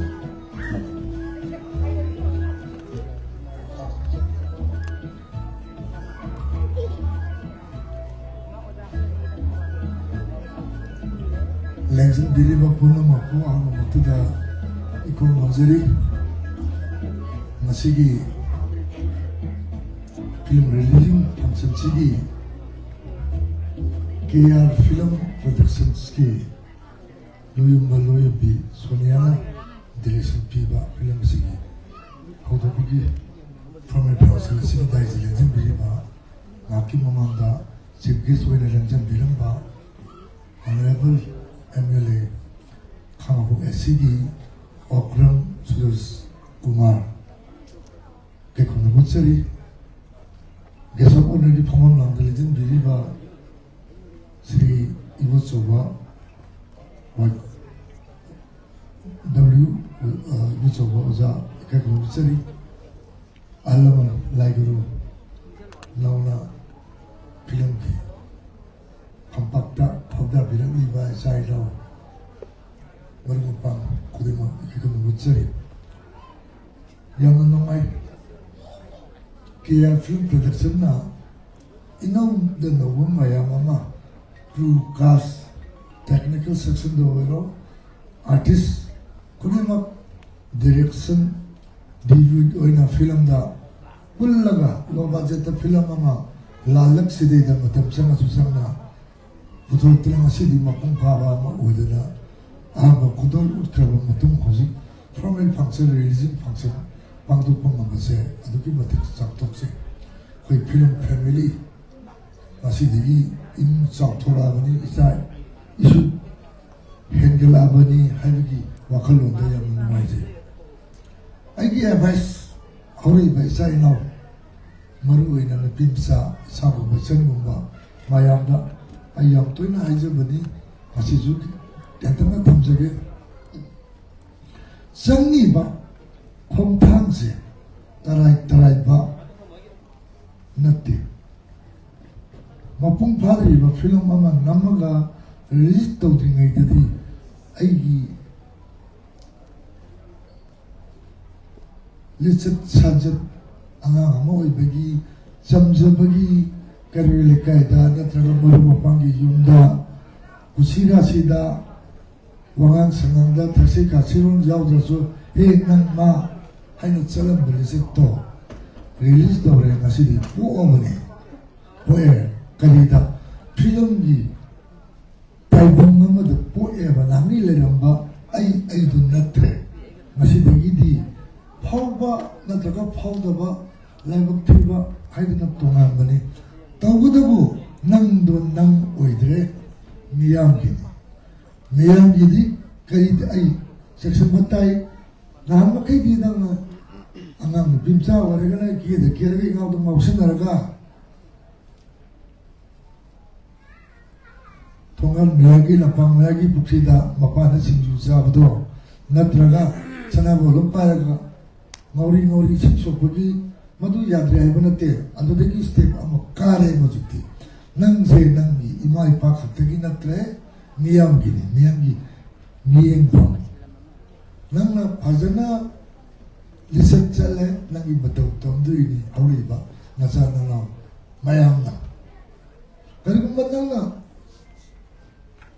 Langsung diri bapuna maku ang matuda ikon manzari masigi film releasing function sigi KR Film Productions ki loyum bi Soniana direction piba film sigi hoto bigi from a house sigi dais legend biba ngaki mamanda chief guest wena legend bilam ba honorable MLA Khabu SCD Okram Sujus Kumar ke kono mutsari gesok already phamon lang legend biba Sri Ibu Soba Ibu Soba Oza ke kono mutsari Alaman Laiguru Launa film ki Pampakta Pavda bilang iba saya tahu bermumpang kudema ikut mencari yang menongai kia film production na inau dan awam maya mama crew cast technical section do artist kudema direction debut oina film da pullaga low budget film ama lalak sidi da matam sanga susangna putul tilang sidi mapung phaba ma udana aba kudol utraba matum khoji formal function religion function pangdu pangam se aduki matik saktok se koi film family masidi in sakthora bani isai isu hengela bani haigi wakalon da yang numaije aigi advice hori ba isai now maru ina na pimsa sabu bachen gumba mayamda ayam toina aije bani masiju tentama tamjage sangi ba khomthang se tarai ba natti mapung phadri ba film ama namaga release tawdringai dadi aigi lisat sajat angang ama oibagi chamjabagi karele kaida natraga maru mapangi yumda kusira sida wangang sangangda thasi kasirun jawdrasu he nang ma haina chalam release to release tawre ngasidi pu omani poe kalida film gi taibong amada poe ba nami leramba ai du natre ngasidi di phauba natraga phaudaba laibak thiba haidina tongan bani tawgudabu nang do nang oidre miyam gi di kari ai section batai naham kai di nang angang bimsa waragana ki da kerga ingau do mausinaraga tongan miyagi lapang miyagi buksida mapana singju sabdo natraga sanabo lumparaga ngori siksopagi madu yadre hai banate andudagi step ama kare mojiti nang se nang gi ima ipa khattagi natre miyam gi miyang pang nang na phajana lisat chale nang gi batau tom dui ni auri ba ngasa na na mayam na kari kumbat nang na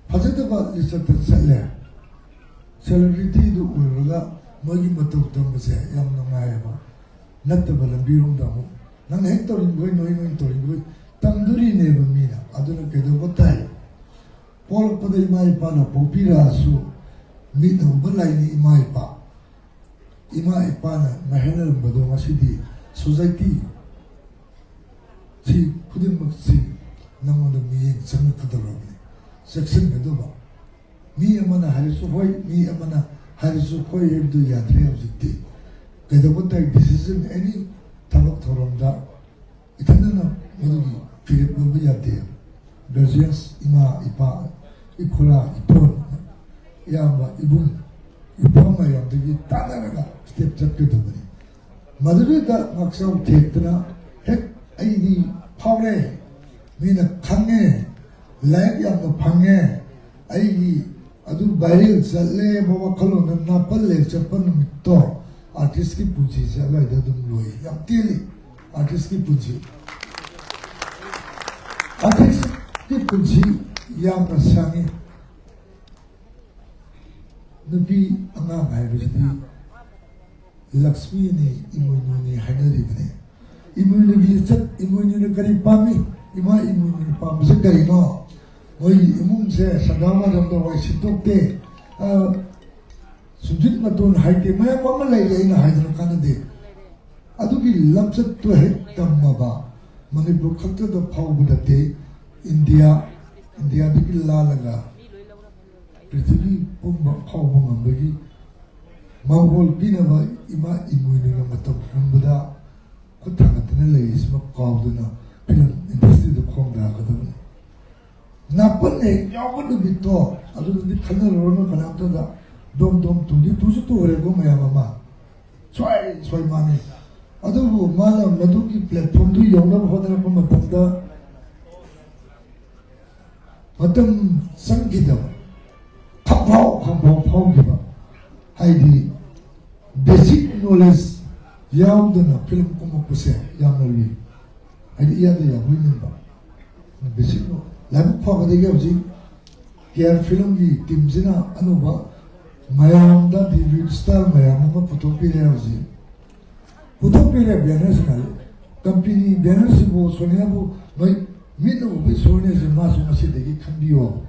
phajata ba lisat chale celebrity du ulga magi batau tom se yam na ngai ba nattaba lambirong damu nang hektorin goi noi torin goi tanduri ne bamina aduna kedo botai pol padai mai pa na popira su mi no balai ni mai pa na mahenar bado masidi society si kudin maksi nang ono mi sang kadalo section kedo ba mi amana harisu hoi mi amana harisu hoi hebdu yadre objekti kedabotai decision any tabak thoramda itana modugi period number yate versions ima ipa ikula ipon yamba ibun ipama yamdagi tanaraga step step ke dobani madure da maksam tekna hek aidi phawre mina khange like yam phange aidi adu viral challe bawa khalo na palle chapan mitto artist की पूंजी से अगर इधर तुम लोई या तेली artist की पूंजी या प्रसांगे नबी अंगा भाई बिजली लक्ष्मी ने इमोनी ने हनरी बने इमोनी की सत इमोनी ने करी पामी इमा इमोनी पाम से करी नो वही इमुम से सदामा जब तो वही सितोके सुजित मतोन हाइटे मैं मम्मा ले गई ना हाइड्रो कान दे अदुगी लमसत तो है तम्मबा मणिपुर खत्त तो फाउ बुदते इंडिया दिकी ला लगा पृथ्वी पुम फाउ बम बगी मावल बिनबा इमा इमुइनो न मतम हमबदा खुथागतने ले इसम कावदना फिल्म इंडस्ट्री द खोंगा खदम नापने यावद बितो अदुदी खनर रोनो खनातो दा dom tuli tuju tu ore go maya mama swai mani adu mala madu ki platform du yona hodana ko matamda matam sangida khambao giba haidi basic knowledge yaudana film ko mo puse yamali haidi ya de ya huinba basic no labu phaga de gauji care film gi timjina anuba mayam da di star mayam ma putopire hoji putopire bianes kal company banner sibo sonia bu noi mino bu sonia se masu masi degi khambiyo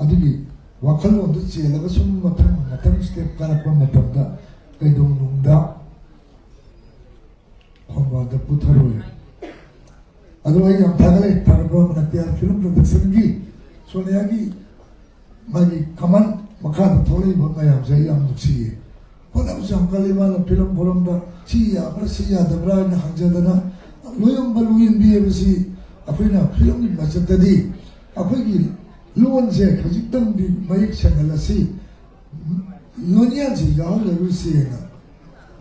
adigi wakal on the chela ga sum matang step kana pa matamda kaidong nungda khomba da putharu adu ai am thagale tharbo na tiar film production gi sonia gi magi kaman makha thole ba mayam sai am nuksi Pada usam kali mana film bolam da siya da berani hanja dana loyong baluin biye besi apa ina film ni macam tadi apa lagi luan je kajik tang di maik channel si lonia je jauh lalu si na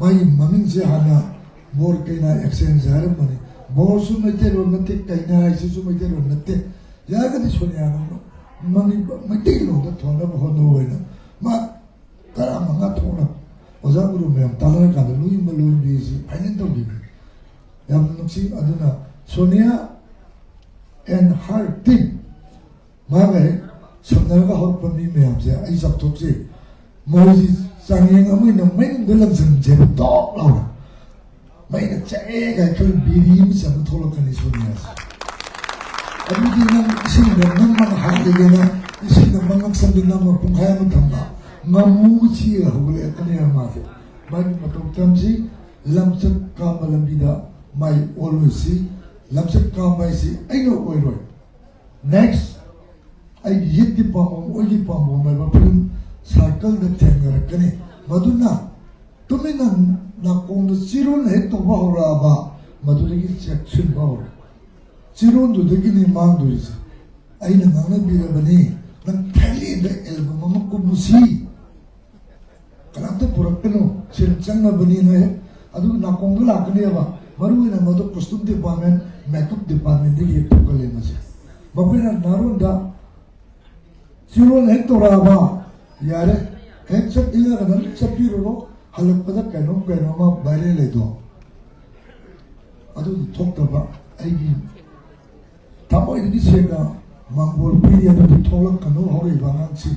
mai mamin je hana bor kena action zar mani bor su mete ro nate kaina si su mete ro nate ya ka di sonia no mani mete lo da thona bo no wena ma kara manga thona oza guru me am talana ka lu bi si ainin to bi yam nuksi aduna sonia and her team ma ga samna ga hor pa mi me am se ai sak tok se mo ji sang yeng amai na men de lam san je to la mai na che ga kal bi ri mi sam to lo ka ni sonia abi di nam sin de nam ma ha de na sin de mang sam de nam pung kha ma tham ba ngamu chi la hule kani ma se mai matom tam si lamsat ka malambida mai always si lamsat ka mai si ai no oi roi next ai yit di pa mo oi di pa mo mai ba pin cycle de tengar kani maduna tumina na kong zero ne to ba hora ba maduri ki section ba hora zero do de ki ni mang do is ai na ngana bi ra bani nang thali de album ma ko musi Kalau pura penuh, sincang na bani na adu nakong dula kani ba, maru na madu costume department, makeup department di itu kali masih. Bapak na naron da, siron hektora ba, yare, heksak ila kadang sapiro lo, halap pada kano ma bayar ledo. Adu tok da ba, aigi, tamo ini siapa manggol pilih adu ditolak kano hori bangan sih.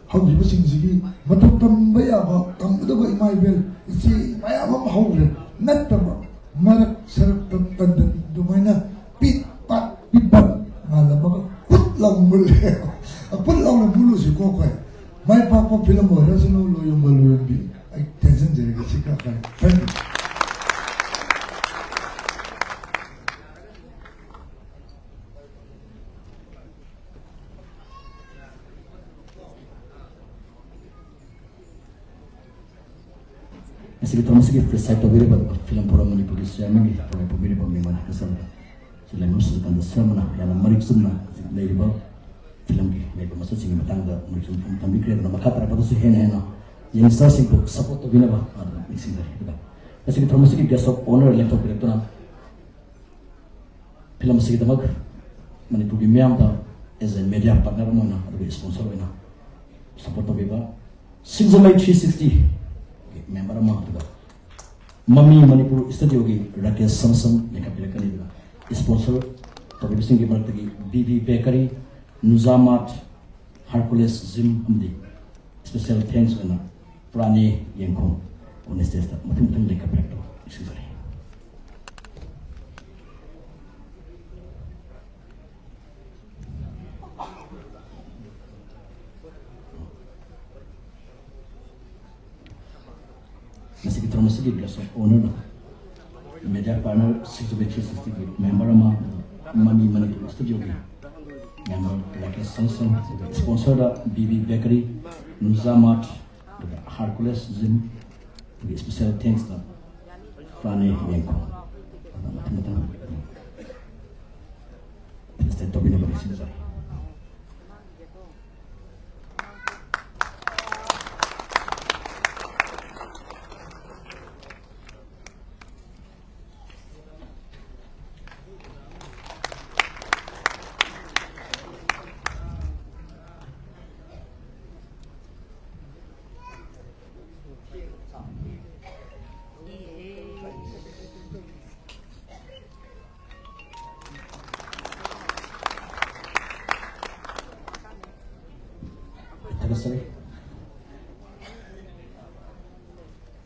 How do you sing Ziggy? But to come by a come to the way my bill. You see, I am a hole, not the Marak Serp Dumina, Pit Pat, Malama, put long bull. I put long the bulls you go away. My papa Pilamo doesn't know Loyal Balloon. I tension the Chica. Thank you. Masih termasuk site to beri film program ni polis yang ini program beri memang kesal. Selain masuk kan dasar mana yang menarik semua dari bawah film ni dari masuk sini matang dah menarik semua tapi kira nama kata apa tu sih hena yang saya simpul support to beri apa ada mixing dari itu. Masih termasuk guest of honor laptop beri tu na film masih kita mag manipu memang dah as a media partner mana ada sponsor mana support to beri apa Sinzamai 360 member ama juga Mami Manipur studio gi Rakesh Samsung yang kapila kani juga sponsor tapi bising gi martagi BB Bakery Nuzamat Hercules Gym amdi special thanks ana Prani Yengkong honestesta mutum-mutum yang kapila to excuse me masih kita termasuk di guest of honor media partner 660 member ama Mami Manipur studio gi member Rakesh Samsung sponsor da BB Bakery Nuzamat Hercules Gym special thanks da Prani Yengkong teman-teman kita topin apa sih saya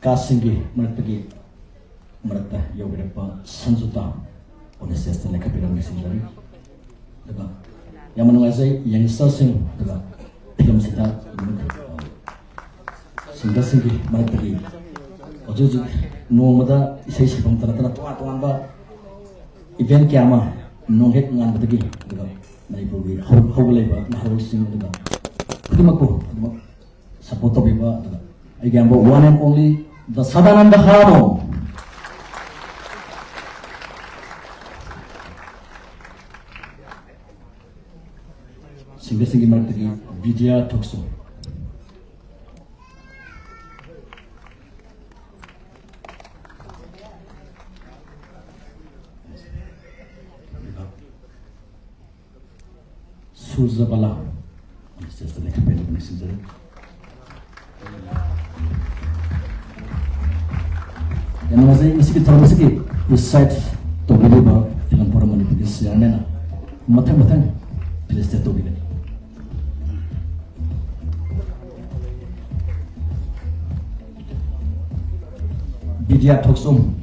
Kasinggi martagi merata yaudirapa sanjuta onesesta lekapirang mesindari daga yang menungasai yang sasing daga film sita sehingga singgi merata ojo nomada isai sibang tara tuan ba event kiama nonghet ngan batagi daga nai bugi hawlai ba nahawal sing daga kudimakko support to ba daga again but one and only the Sadananda Hano singi martagi Vidya Tokso Suzabala this is the next bit of message yang masih meski terlalu meski website to beliba film para manipulasi siarnya matang pilih satu begini Vidya Toksom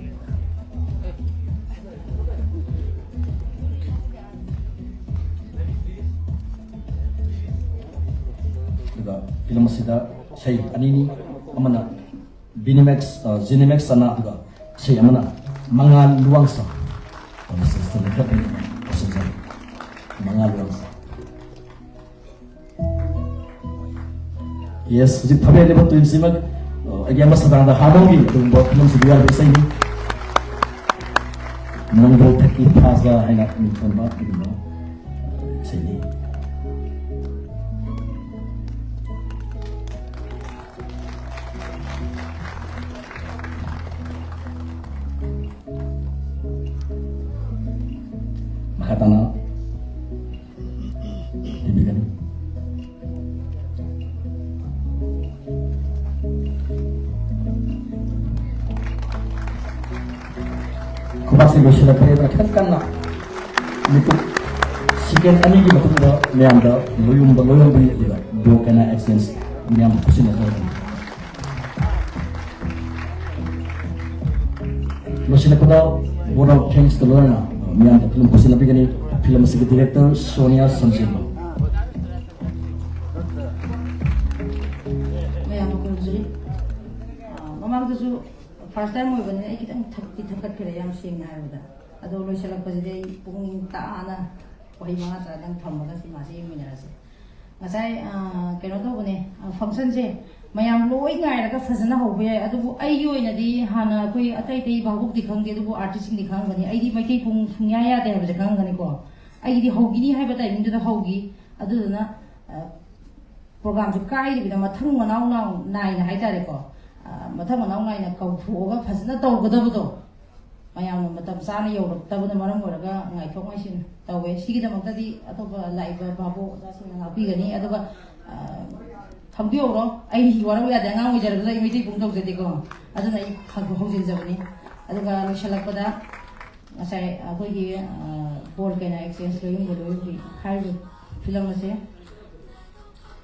juga film sida saya ini amana Binimax, Zenimax sana juga saya mana mangal luangsa, mangal luangsa. Yes, jadi tapi lepas tu imsimak, agak masa dah hadongi tu buat film sebiar biasa ini. Nongol tak ikhasa enak ni tempat ini, sini. Katana demikian kumasi bersila perintah karena itu sekian ani di betul betul meanda loyong beri juga do kena exchange yang kusina tadi bersila pada board of change to learn yang film kusina begini film sebagai director Sonia Sanjema mayam ko juri mamang tu first time mo bani ai kitang thakkat kare yam sing na ruda ado lo shalak pajai pung ta ana oi ma ta dang thamma si ma si mi na se ngasai keno to bane function je mayam loi ngai ra ka fazana ho be adu ai yoi na di hana koi atai tai babuk di khang ge du artist di khang bani ai di mai kai pung sunya ya de ba khang gani ko ai di hogi ni hai ba tai min da hogi adu na program ju kai di da mathang manau nau nai na hai ta re ko mathang manau nai na kau thu ga fazana to ga da bu to mayam no matam sa na yo ta bu na maram go ga ngai thok mai sin tawe sigi da makta di atoba lai ba babu da sin na pi gani adu ba hambioro ai hi wara ya da ngang wi jar da i miti pung thok je ko adu na i khang ho jin jabani adu ga lo shalak pada asai agoi gi board ke na exchange lo yum bo lo gi khai film se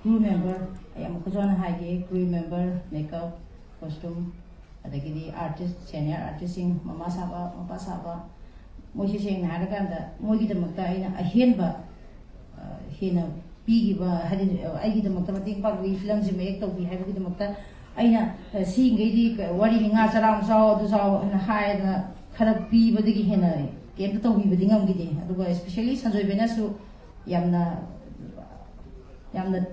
crew member ai am ko jona ha gi crew member makeup costume adagi artist senior artist sing mama saba papa saba moi se sing na ga da moi gi da makta ina a hen ba hena pi ba hadin ai gi da makta mating pa gi film se make to bi ha gi da makta aina si ngai di wari ni nga charam sao du sao na hai da khara pi ba gi hena ke to bi ba dingam gi de adu ba especially sanjoi bena su yamna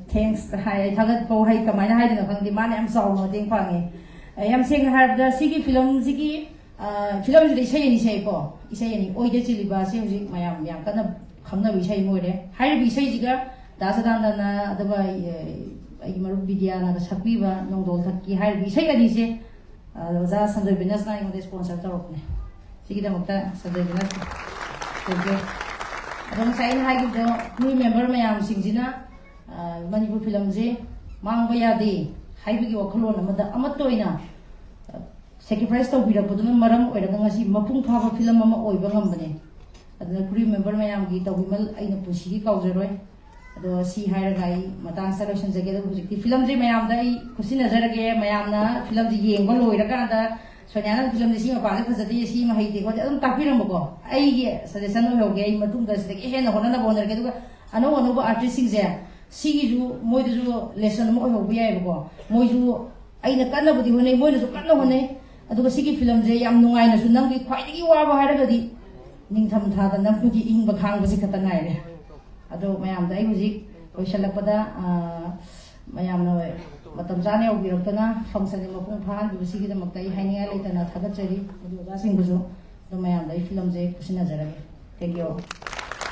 thanks hai thagat ko hai kamai na hai da khang di man am sao no ding pa nge yam sing har da sigi film sigi film ji sei ni sei ko isei ni oi de chili ba se ji mayam yang kana khangna bi sei mo re hai bi sei ji ga da sa dan na da ba ai maru vidya na da sakbi ba nong dol thak ki hai bi sei ani se za sanjoi binas na ngo sponsor ta rok ne sigi da mokta sanjoi binas ko adong sai na hai gi do ni member mayam sing ji na manipur film je mang ba ya de haibigi wakhalon amada amatoina sacrifice to bira poduna maram oiraga ngasi mapung phaba film ama oiba ngambane aduna crew member mayam gi tawbimal aina pusi gi kaujaroi ado si haira gai matang selection jage da hujikti film je mayam da I kusi nazar ge mayam na film ji yengba loiraga da Soalnya film di sini apa aja jadi sih mah hiti kau jadi tapi orang bako, aige suggestion orang hoge, matung dah sedek ihe nak orang nak boner gitu kan, anu artist sih sih ju, moi tu ju lesson mau hobi ya bako, moi ju, ai nak kan nak budi hone, moi tu kan nak hone, aduh sih film je yang nungai na sunang di kuai di wah bahaya gadi, ning tham tha dan nak pergi ing bakhang besi kata ngai deh, aduh mayam dah ai musik, kau salah pada mayam na matam jane ubiroktana function ma pung phan du sigi da maktai haini ale tana thagat chari du ga sing bujo do mayam dai film je kusina jarage. Thank you.